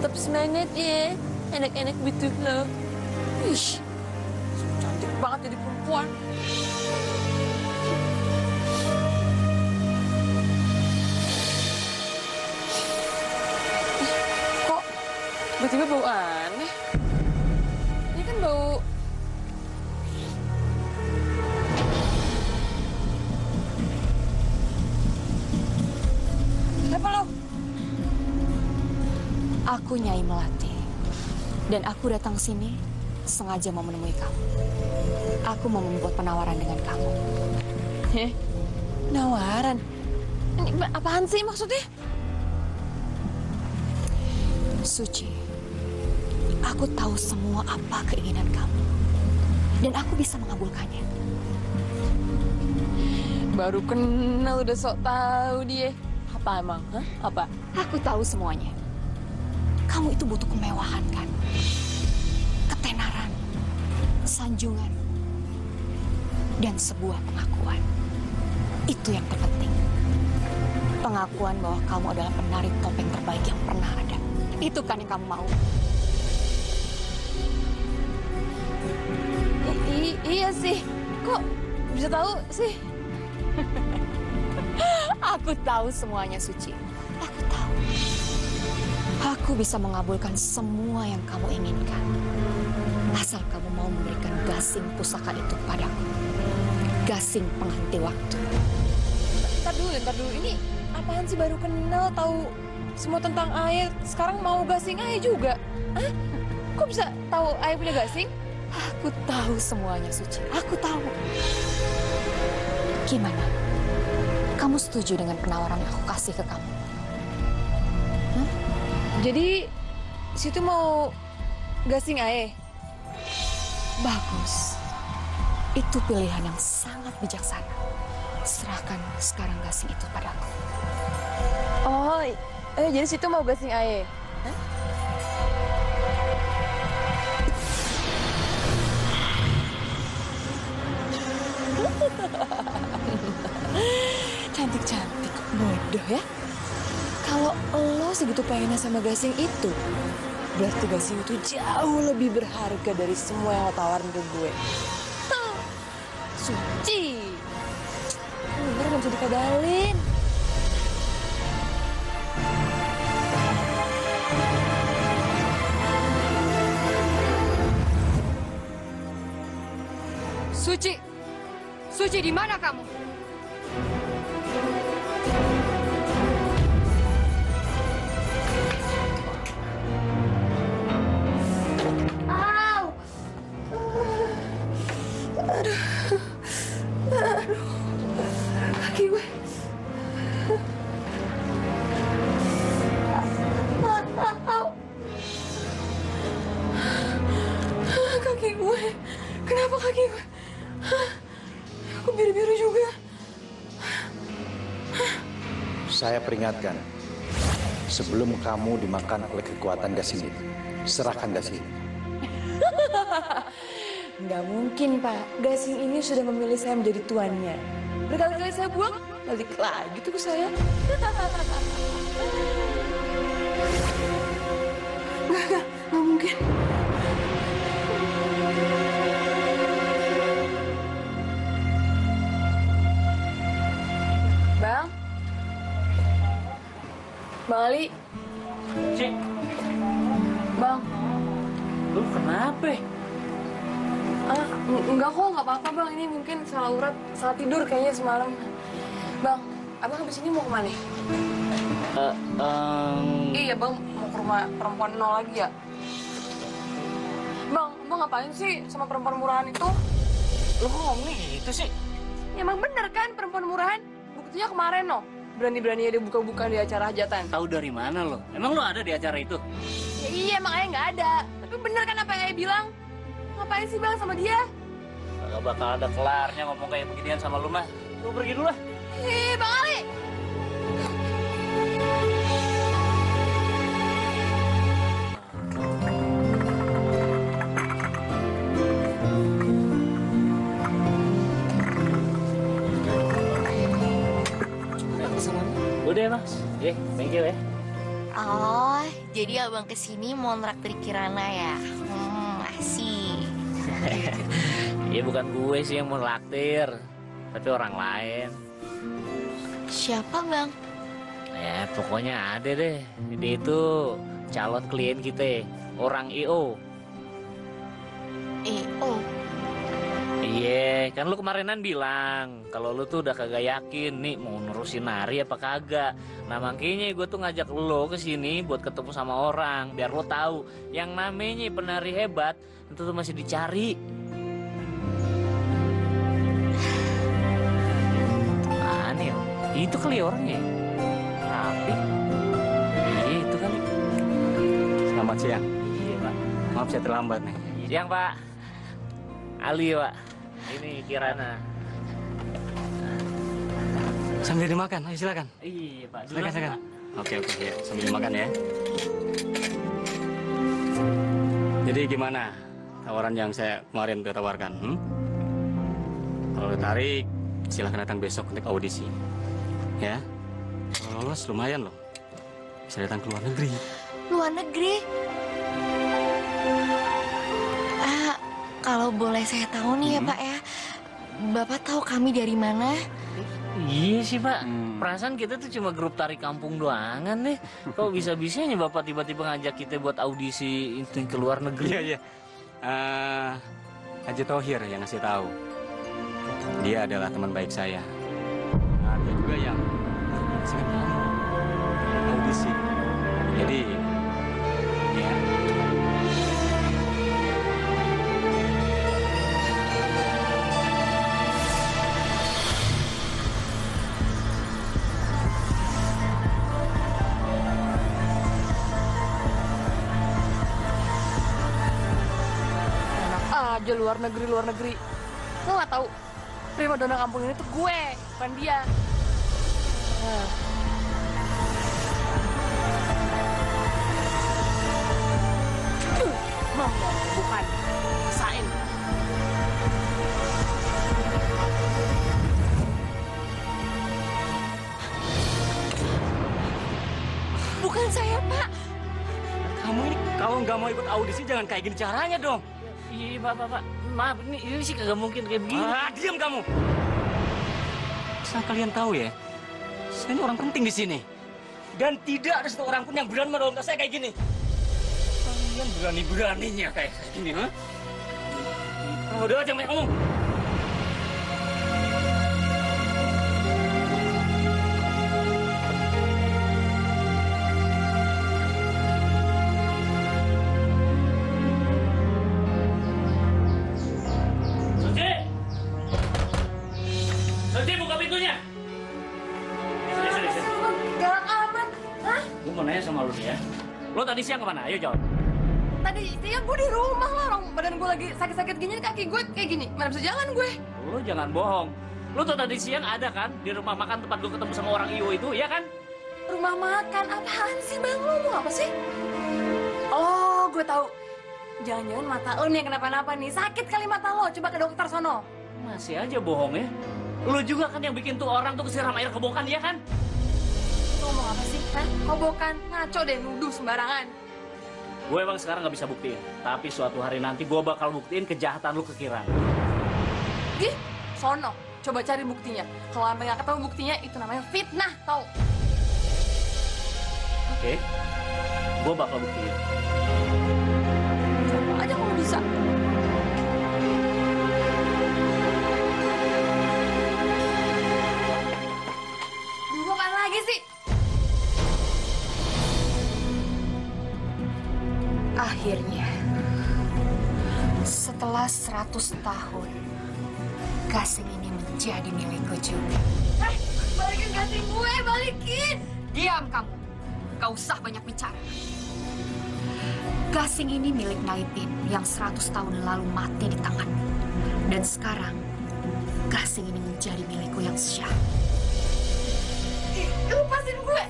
Tetap semangat ya, anak-anak butuh lo. Ish, cantik banget jadi perempuan. Kok tiba-tiba bau aneh? Ini kan bau... Siapa lo? Aku Nyai Melati. Dan aku datang sini sengaja mau menemui kamu. Aku mau membuat penawaran dengan kamu. Penawaran? Ini apaan sih maksudnya? Suci, aku tahu semua apa keinginan kamu. Dan aku bisa mengabulkannya. Baru kenal udah sok tahu dia. Apa emang? Hah? Apa? Aku tahu semuanya. Kamu itu butuh kemewahan, kan? sanjungan, dan sebuah pengakuan. Itu yang terpenting. Pengakuan bahwa kamu adalah penari topeng terbaik yang pernah ada. Itu kan yang kamu mau. Iya sih. Kok bisa tahu sih? Aku tahu semuanya, Suci. Aku tahu. Aku bisa mengabulkan semua yang kamu inginkan. Asal kamu mau memberikan gasing pusaka itu padaku. Gasing penghenti waktu. Ntar dulu. Ini apaan sih, baru kenal, tahu semua tentang Ayah. Sekarang mau gasing Ayah juga. Hah? Kok bisa tahu Ayah punya gasing? Aku tahu semuanya, Suci. Aku tahu. Gimana? Kamu setuju dengan penawaran yang aku kasih ke kamu? Hah? Jadi, situ mau gasing Ayah? Bagus. Itu pilihan yang sangat bijaksana. Serahkan sekarang gasing itu padaku. Oh, jadi situ mau gasing Ayah? Hah? Cantik-cantik, bodoh ya. Kalau lo segitu pengennya sama gasing itu, berarti gasing itu jauh lebih berharga dari semua yang lo tawarin ke gue. Suci! Bener gak bisa dikadalin. Suci! Suci, di mana kamu? Au! Aduh. Kaki gue. Au. Kaki gue. Kenapa kaki gue? Aku biru-biru juga. Saya peringatkan, sebelum kamu dimakan oleh kekuatan gasing itu, serahkan gasing. Nggak mungkin, Pak. Gasing ini sudah memilih saya menjadi tuannya. Berkali-kali saya buang, balik lagi tuh ke saya. Nggak mungkin. Bang Ali. Cik. Bang. Lu kenapa? Enggak kok, nggak apa-apa Bang. Ini mungkin salah urat, salah tidur kayaknya semalam. Bang, Abang habis ini mau kemana? Iya Bang, mau ke rumah perempuan nol lagi ya? Bang ngapain sih sama perempuan murahan itu? Lu kok ngomongnya gitu sih? Ya emang bener kan perempuan murahan? Buktinya kemarin no. Berani-beraninya dia buka-buka di acara hajatan. Tahu dari mana lo? Emang lo ada di acara itu? Ya iya, emang Ayah nggak ada. Tapi bener kan apa yang Ayah bilang? Ngapain sih Bang sama dia? Gak bakal ada kelarnya ngomong kayak beginian sama lu mah. Lu pergi dulu lah. Ih, Bang Ali! Udah ya Mas, thank you ya. Oh, jadi abang kesini mau nraktir Kirana ya? Asik. Ya bukan gue sih yang mau nraktir, tapi orang lain. Siapa bang? Ya pokoknya ada deh. Dia itu calon klien kita, orang IO. IO? Iya, kan lu kemarinan bilang kalau lu tuh udah kagak yakin nih mau nerusin nari apa kagak. Nah makanya gue tuh ngajak lu ke sini buat ketemu sama orang biar lu tahu yang namanya penari hebat itu tuh masih dicari. Aneh, itu kali orangnya. Tapi iya itu kali. Selamat siang. Iya Pak. Maaf saya terlambat nih. Siang Pak. Ali Pak. Ini Kirana. Sambil dimakan, ayo silakan. Iya Pak. Silakan. Oke, ya. Sambil dimakan ya. Jadi gimana? tawaran yang saya kemarin udah tawarkan? Kalau tertarik, silahkan datang besok untuk audisi. Ya, kalau lolos lumayan loh. Bisa datang ke luar negeri. Luar negeri? Kalau boleh saya tahu nih ya Pak ya, Bapak tahu kami dari mana? Iya sih Pak, perasaan kita tuh cuma grup tari kampung doangan nih. Kok bisa-bisanya Bapak tiba-tiba ngajak kita buat audisi itu ke luar negeri? Iya. Haji Tohir yang ngasih tahu. Dia adalah teman baik saya. Nah, dia juga yang ngasih kamu audisi. Jadi, ya. Aja luar negeri. Lo nggak tahu primadona kampung ini tuh gue, bukan dia. Bukan. Sain. Bukan saya, Pak. Kamu ini kalau nggak mau ikut audisi jangan kayak gini caranya dong. Iya Pak. Maaf, ini sih kagak mungkin kayak begini. Diam kamu. Asal kalian tahu ya, saya ini orang penting di sini. Dan tidak ada satu orang pun yang berani menolong saya kayak gini. Kalian berani-beraninya kayak gini, ha? Udah aja banyak ngomong. Suci, buka pintunya. Galak amat. Hah? Gue mau nanya sama lu nih ya. Lo tadi siang kemana? Ayo jawab. Tadi siang gue di rumah lah, orang badan gue lagi sakit-sakit gini, kaki gue kayak gini, mana bisa jalan gue. Lo jangan bohong. Lo tuh tadi siang ada kan di rumah makan tempat gue ketemu sama orang IO itu, ya kan? Rumah makan apaan sih bang? Lo mau apa sih? Oh, gue tahu. Jangan-jangan mata lo nih yang kenapa-napa nih. Sakit kali mata lo. Coba ke dokter sono. Masih aja bohong ya. Lo juga kan yang bikin tuh orang tuh kesiram air kebokan, ya kan? Lo ngomong apa sih? Hah? Kobokan? Ngaco deh, nuduh sembarangan. Gue emang sekarang nggak bisa buktiin. Tapi suatu hari nanti gue bakal buktiin kejahatan lo ke Kirana. Ih, sono. Coba cari buktinya. Kalau sampai nggak ketemu buktinya, itu namanya fitnah, tau? Oke, gue bakal buktiin. Coba aja kalau bisa. Dulu apaan lagi sih? Akhirnya, setelah 100 tahun, gasing ini menjadi milikku juga. Balikin gasing gue, balikin! Diam kamu, gak usah banyak bicara. Gasing ini milik Naipin yang 100 tahun lalu mati di tanganmu. Dan sekarang, gasing ini menjadi milikku yang syah. Lepasin gue!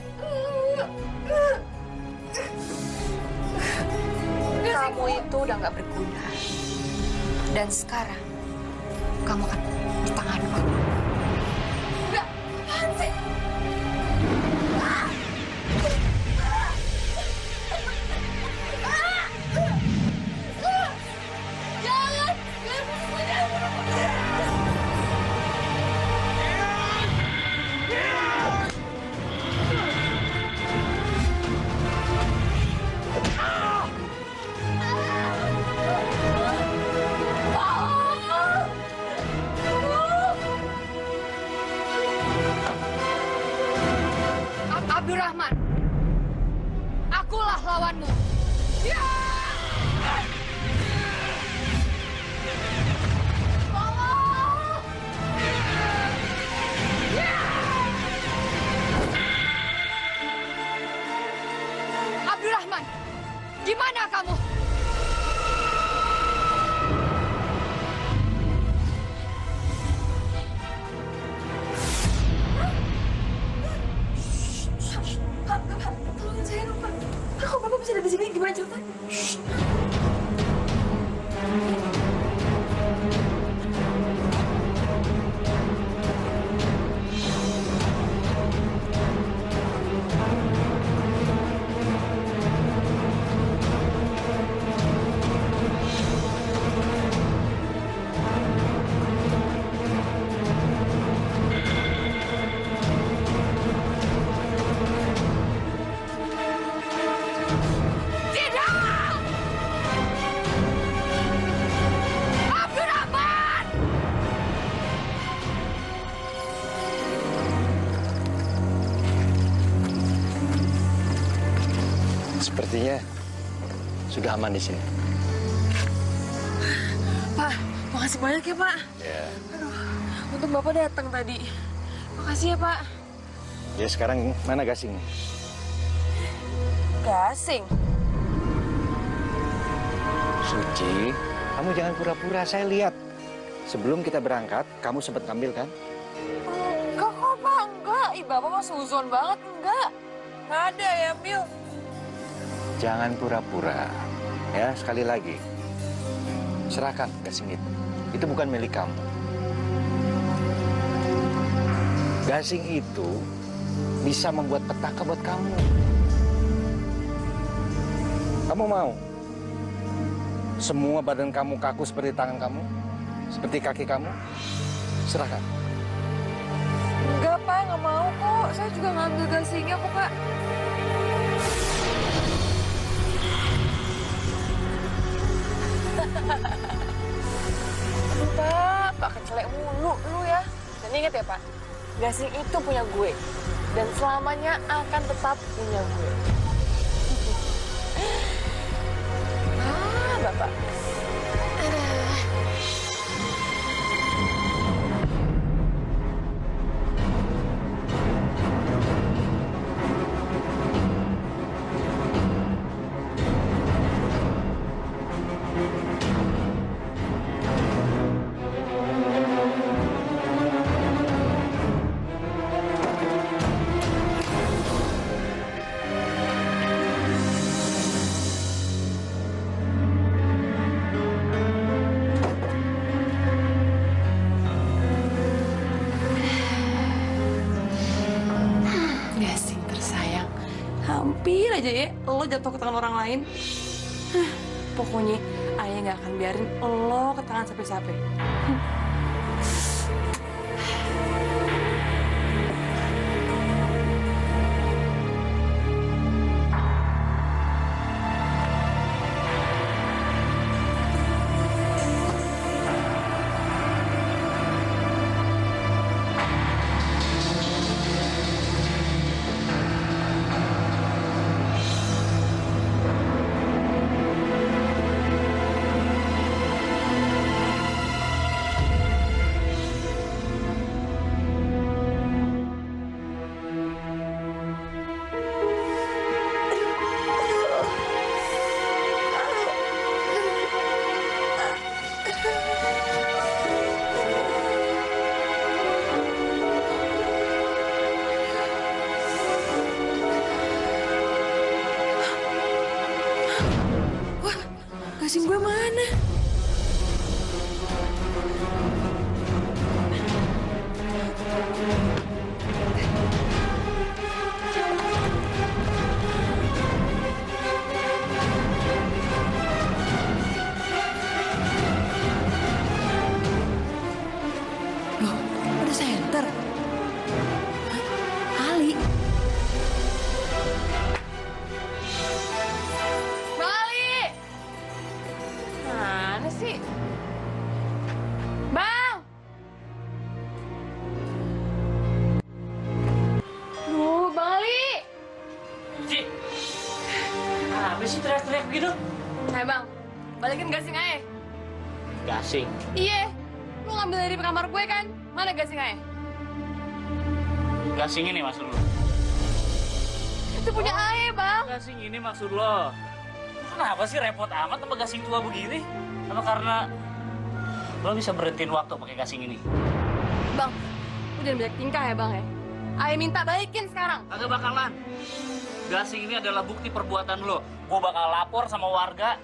Kamu itu udah gak berguna. Dan sekarang, kamu akan di tanganku. Enggak, apaan sih? Jangan! Sepertinya sudah aman di sini. Pak, makasih banyak ya, Pak. Ya. Aduh, untung Bapak datang tadi. Makasih ya, Pak. Ya sekarang mana gasingnya? Gasing? Suci, kamu jangan pura-pura. Saya lihat. Sebelum kita berangkat, kamu sempat ngambil kan? Enggak kok, Pak. Enggak. Ih, Bapak mah suzon banget. Enggak. Nggak ada ya, ambil. Jangan pura-pura. Ya, sekali lagi. Serahkan gasing itu. Itu bukan milik kamu. Gasing itu bisa membuat petaka buat kamu. Kamu mau? Semua badan kamu kaku seperti tangan kamu? Seperti kaki kamu? Serahkan. Enggak, Pak. Nggak mau kok. Saya juga ngambil gasingnya kok, Pak. Aduh, Pak kecelek mulu lu ya. Dan ingat ya, Pak, gasing itu punya gue. Dan selamanya akan tetap punya gue. Bapak. Hampir aja ya lo jatuh ke tangan orang lain. Pokoknya ayah nggak akan biarin lo ke tangan siapa-siapa. Gasing gue mana? Loh, ada senter. Ali. Mana sih? Bang! Duh, Bang Ali! Ci, apa sih teriak-teriak begitu? Hai Bang, balikin gasing aja. Gasing? Iya, lu ngambil dari kamar gue kan? Mana gasing aja? Gasing ini maksud lo? Itu punya Ae, Bang. Gasing ini maksud lo? Kenapa sih repot amat sama gasing tua begini? Apa karena lo bisa berhentiin waktu pakai gasing ini? Bang, lu jangan banyak tingkah ya Bang ya. Ae minta balikin sekarang. Kagak bakalan. Gasing ini adalah bukti perbuatan lo. Gue bakal lapor sama warga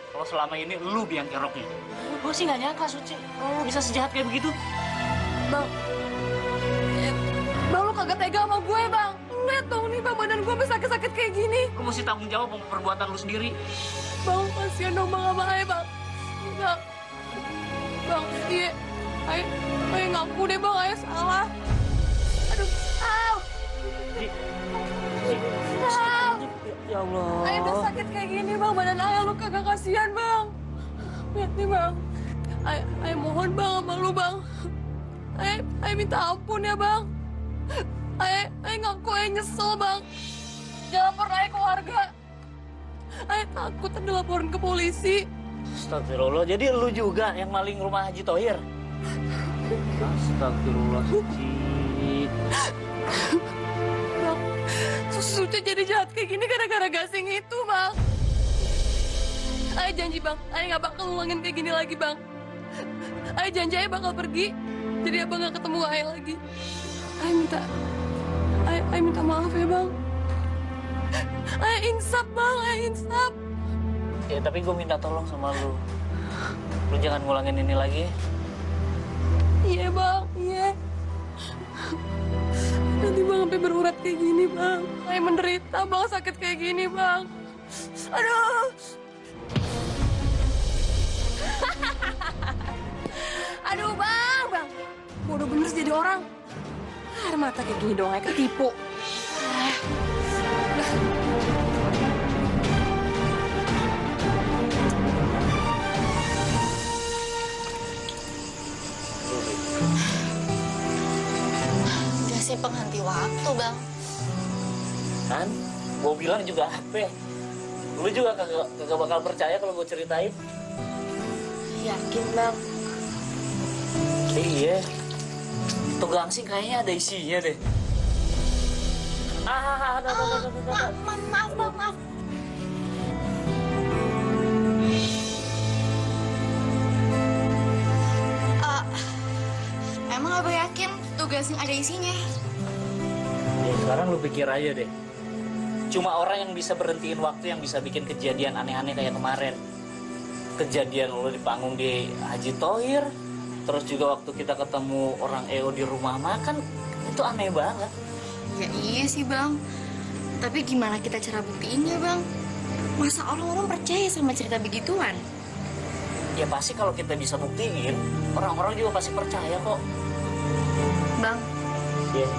kalau selama ini lu biang keroknya. Gue sih nggak nyangka, Suci, kalau lu bisa sejahat kayak begitu. Bang, Bang lu kagak tega sama gue Bang. Lihat dong nih Bang, badan gue bisa sakit-sakit kayak gini. Lu mesti tanggung jawab sama perbuatan lu sendiri. Bang, kasihan dong Bang sama Ae Bang. Bang, Bang, iya. Ae ngaku deh Bang, Ae salah. Aduh, au. Au. Ya Allah. Ae udah sakit kayak gini Bang, badan Ae lu kagak kasihan Bang. Lihat nih Bang. Ae mohon Bang sama lu Bang. Ae minta ampun ya Bang. Ae ngaku Ae nyesel Bang. Jangan lapor Ae ke warga. Ayah takut ada laporan ke polisi. Astagfirullah, jadi lu juga yang maling rumah Haji Thohir? Astagfirullah, Suci. Bang, Suci jadi jahat kayak gini gara-gara gasing itu, Bang. Ayah janji, Bang, ayah nggak bakal ngulangin kayak gini lagi, Bang. Ayah janji ayah bakal pergi, jadi abang nggak ketemu ayah lagi. Ayah minta maaf ya, Bang. Ayah insaf, Bang, ayah insaf. Ya, tapi gue minta tolong sama lu. Lu jangan ngulangin ini lagi. Iya, Bang, iya. Nanti Bang sampai berurat kayak gini, Bang. Ayah menderita, Bang, sakit kayak gini, Bang. Aduh. Aduh, Bang. Bodoh bener jadi orang. Air mata kayak gini dong, kayak ketipu. Dikasih pengganti waktu, Bang. Kan? Gue bilang juga apa? Lu juga kagak bakal percaya kalau gue ceritain. Yakin, Bang? Iya. Tuh gangsing kayaknya ada isinya deh. Maaf, Bang, maaf. Emang Abang yakin tugasnya ada isinya? Ya, sekarang lu pikir aja deh. Cuma orang yang bisa berhentiin waktu yang bisa bikin kejadian aneh-aneh kayak kemarin. Kejadian lu di panggung di Haji Thohir. Terus juga waktu kita ketemu orang EO di rumah makan. Itu aneh banget. Ya iya sih, Bang. Tapi gimana kita cara buktiinnya, Bang? Masa orang-orang percaya sama cerita begituan? Ya pasti kalau kita bisa buktiin, orang-orang juga pasti percaya kok. Bang. Iya.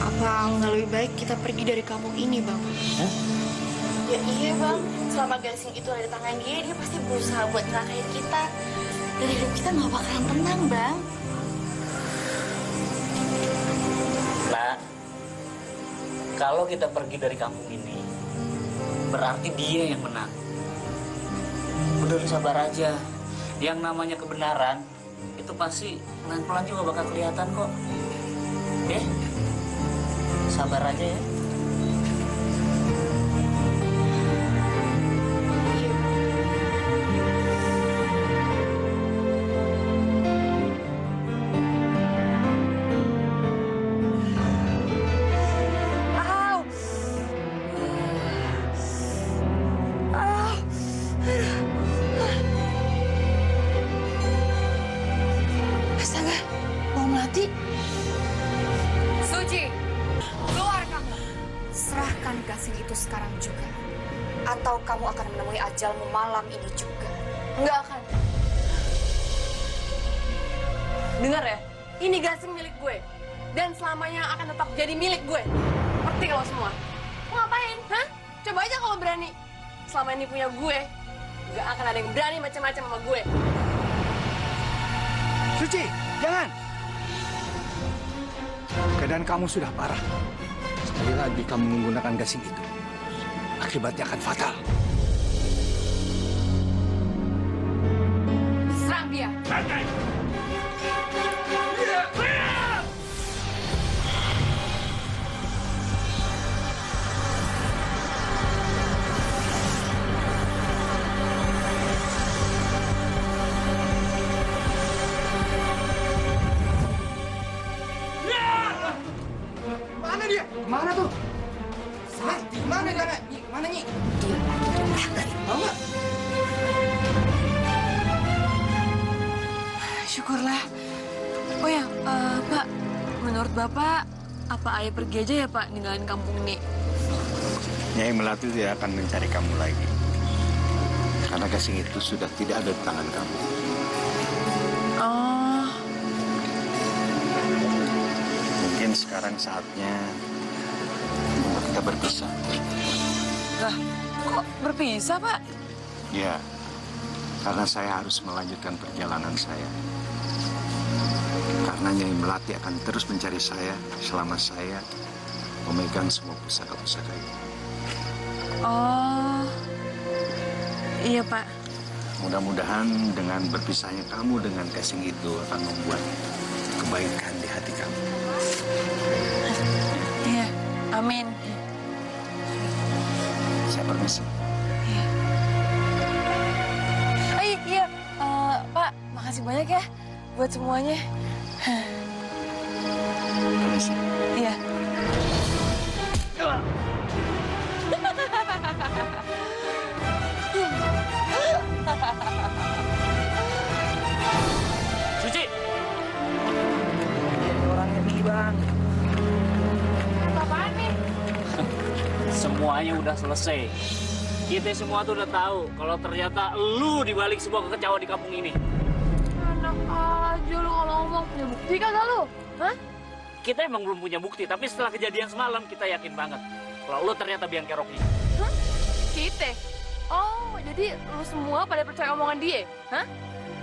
Apa nggak lebih baik kita pergi dari kampung ini, Bang? Hah? Ya iya, Bang. Selama gasing itu ada di tangan dia pasti berusaha buat ngelakain kita. Dan hidup kita nggak bakalan tenang, Bang. Nah, kalau kita pergi dari kampung ini, berarti dia yang menang. Udah lu sabar aja. Yang namanya kebenaran, itu pasti pelan-pelan juga bakal kelihatan kok. Oke? Sabar aja ya. Astaga, mau mati? Suci, keluar kamu. Serahkan gasing itu sekarang juga. Atau kamu akan menemui ajalmu malam ini juga. Nggak akan. Dengar ya, ini gasing milik gue. Dan selamanya akan tetap jadi milik gue. Ngerti kalau semua? Mau ngapain? Hah? Coba aja kalau berani. Selama ini punya gue, nggak akan ada yang berani macam-macam sama gue. Suci, jangan! Keadaan kamu sudah parah. Sekali lagi kamu menggunakan gasing itu, akibatnya akan fatal. Serang dia! Santai! Mana dia? Mana tuh? Mana dia? Mana Nyi? Tahu nggak? Syukurlah. Oh ya, Pak, menurut Bapak, apa ayah pergi aja ya, Pak, ninggalin kampung ini? Nyai Melati tidak akan mencari kamu lagi. Karena gasing itu sudah tidak ada di tangan kamu. Oh. Mungkin sekarang saatnya untuk kita berpisah. Lah, kok berpisah, Pak? Ya, karena saya harus melanjutkan perjalanan saya. Karena Nyai Melati akan terus mencari saya selama saya memegang semua pusaka-pusaka itu. Oh, iya Pak. Mudah-mudahan dengan berpisahnya kamu dengan Kesing itu akan membuat kebaikan di hati kamu. Iya, amin. Saya permisi. Iya, Pak, makasih banyak ya buat semuanya. Permisi. Iya. Suci! Orangnya nih, Bang. Apaan nih? Semuanya udah selesai. Kita semua tuh udah tahu kalau ternyata lu dibalik semua kekecauan di kampung ini. Enak aja lu kalau ngomong. Punya bukti kagak lu? Hah? Kita emang belum punya bukti, tapi setelah kejadian semalam kita yakin banget kalau lu ternyata biang keroknya. Hah? Kita? Oh, jadi lu semua pada percaya omongan dia? Hah?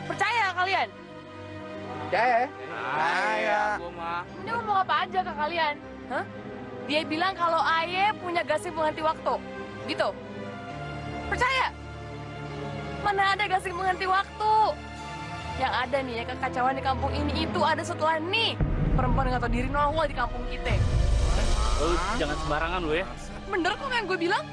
Percaya kalian? Percaya? Gua mah. Ini ngomong apa aja ke kalian? Hah? Dia bilang kalau Aye punya gasing pengganti waktu. Gitu? Percaya? Mana ada gasing pengganti waktu? Yang ada nih ya, kekacauan di kampung ini itu ada setelah nih perempuan nggak tahu diri nongol di kampung kita. Lu jangan sembarangan lu ya. Bener kok yang gue bilang?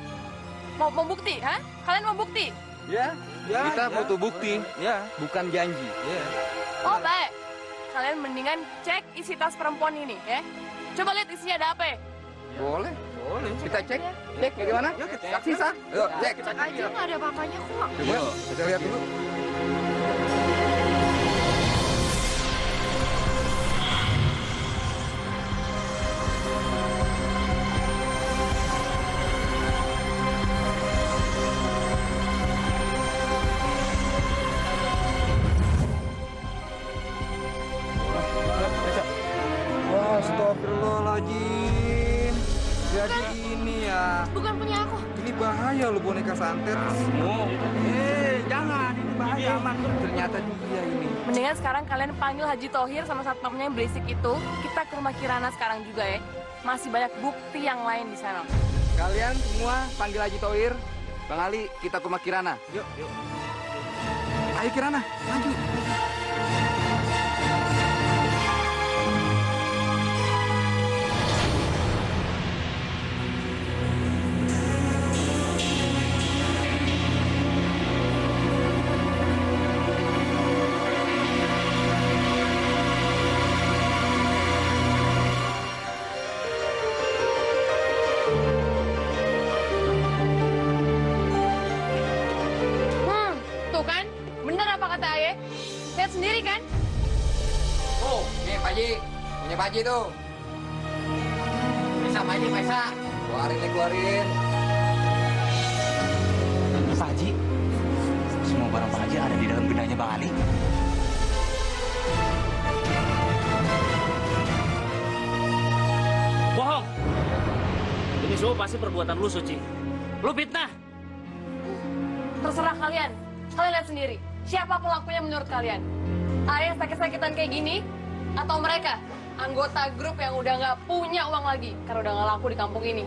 Mau bukti, ha? Kalian mau bukti? Ya, kita butuh bukti. Ya, bukan janji. Ya. Oh, baik. Kalian mendingan cek isi tas perempuan ini, ya. Coba lihat isinya ada apa. Boleh. Kita cek. Cek bagaimana? Saksi sah. Yuk, cek. Cek aja nggak ada apa-apanya kok. Coba kita lihat dulu. Astagfirullahaladzim. Jadi ini ya. Bukan punya aku. Ini bahaya lo boneka santet. Jangan. Ini bahaya. Ternyata dia ini. Mendingan sekarang kalian panggil Haji Tohir sama satpamnya yang berisik itu. Kita ke rumah Kirana sekarang juga ya. Masih banyak bukti yang lain di sana. Kalian semua panggil Haji Tohir. Bang Ali, kita ke rumah Kirana. Yuk. Ayo Kirana, maju. Tuh kan? Bener apa kata Aye? Lihat sendiri kan? Oh, nih Pak Haji. Punya Pak Haji tuh. Bisa Pak Haji, bisa. Keluarin. Pak Haji, semua barang Pak Haji ada di dalam gudangnya Bang Ali. Bohong. Ini semua pasti perbuatan lu, Suci. Lu fitnah. Terserah kalian. Kalian lihat sendiri. Siapa pelakunya menurut kalian? Ayah sakit-sakitan kayak gini? Atau mereka? Anggota grup yang udah nggak punya uang lagi. Karena udah nggak laku di kampung ini.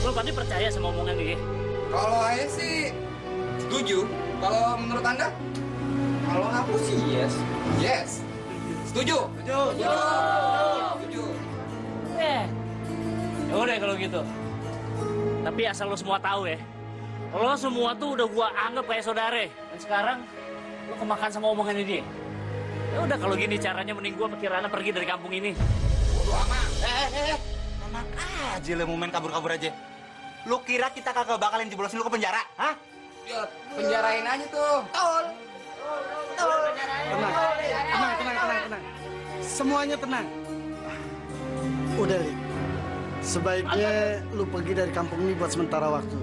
Lu pasti percaya sama omongan dia. Kalau saya sih setuju. Kalau menurut Anda? Kalau aku sih yes. Yes. Setuju. Setuju. Ya udah kalau gitu. Tapi asal lo semua tahu ya. Lo semua tuh udah gua anggap kayak saudara. Dan sekarang lo kemakan sama omongannya dia. Ya udah kalau gini caranya mending gua sama Kirana pergi dari kampung ini. Bodo amat. Enak aja lo mau main kabur-kabur aja. Lu kira kita kagak bakalan jeblosin lu ke penjara? Hah? Ya, penjarain aja tuh. Tol. Tenang. Semuanya tenang. Udah, Li. Sebaiknya lu pergi dari kampung ini buat sementara waktu.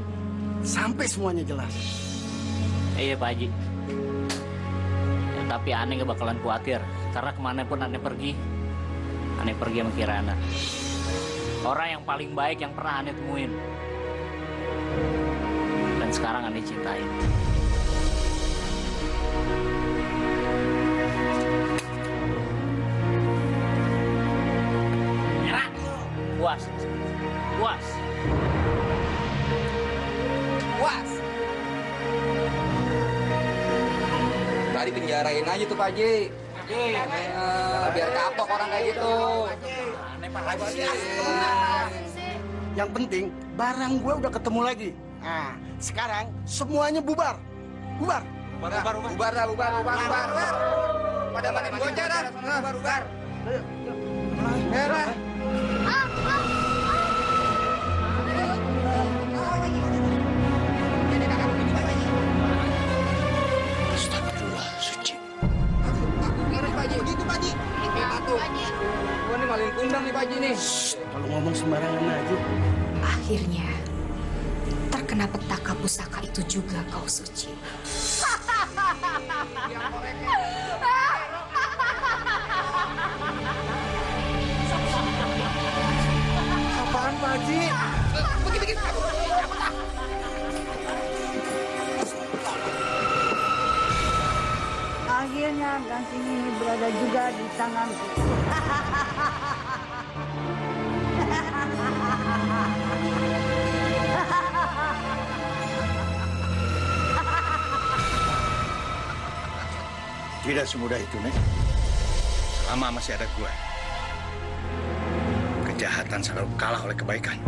Sampai semuanya jelas. Iya Pak Haji. Ya, tapi aneh gak bakalan khawatir. Karena kemanapun aneh pergi sama Kirana. Orang yang paling baik yang pernah aneh temuin. Dan sekarang aneh cintain. Puas. dipenjarain aja tuh Pak Haji. Biar kapok orang kayak gitu. Yang penting barang gue udah ketemu lagi. Nah, sekarang semuanya bubar. Bubar. Bubar. Pada main bocah dah. Bubar. Merah. Astagfirullah, Suci. Begitu, Pak Haji. Gua nih maling kundang nih Pak Haji nih. Kalau ngomong sembarangan aja. Akhirnya, terkena petaka pusaka itu juga kau, Suci. Apaan, Pak Haji? Akhirnya gasing ini berada juga di tanganku. Tidak semudah itu, Nek. Selama masih ada gue, kejahatan selalu kalah oleh kebaikan.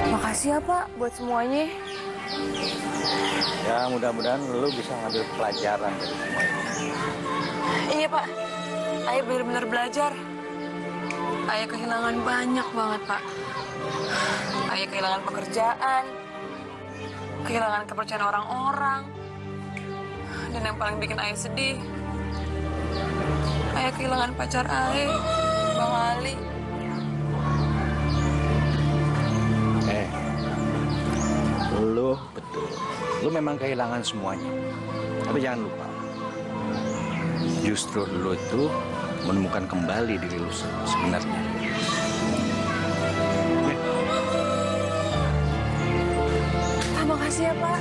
Makasih ya Pak buat semuanya. Ya, mudah-mudahan lu bisa ngambil pelajaran dari semua ini. Iya Pak, Ayah benar-benar belajar. Ayah kehilangan banyak banget Pak. Ayah kehilangan pekerjaan, kehilangan kepercayaan orang-orang. Dan yang paling bikin Ayah sedih, Ayah kehilangan pacar Ayah, Bang Ali. Lu betul. Lu memang kehilangan semuanya. Tapi jangan lupa, justru lu itu menemukan kembali diri lu sebenarnya. Terima kasih ya Pak.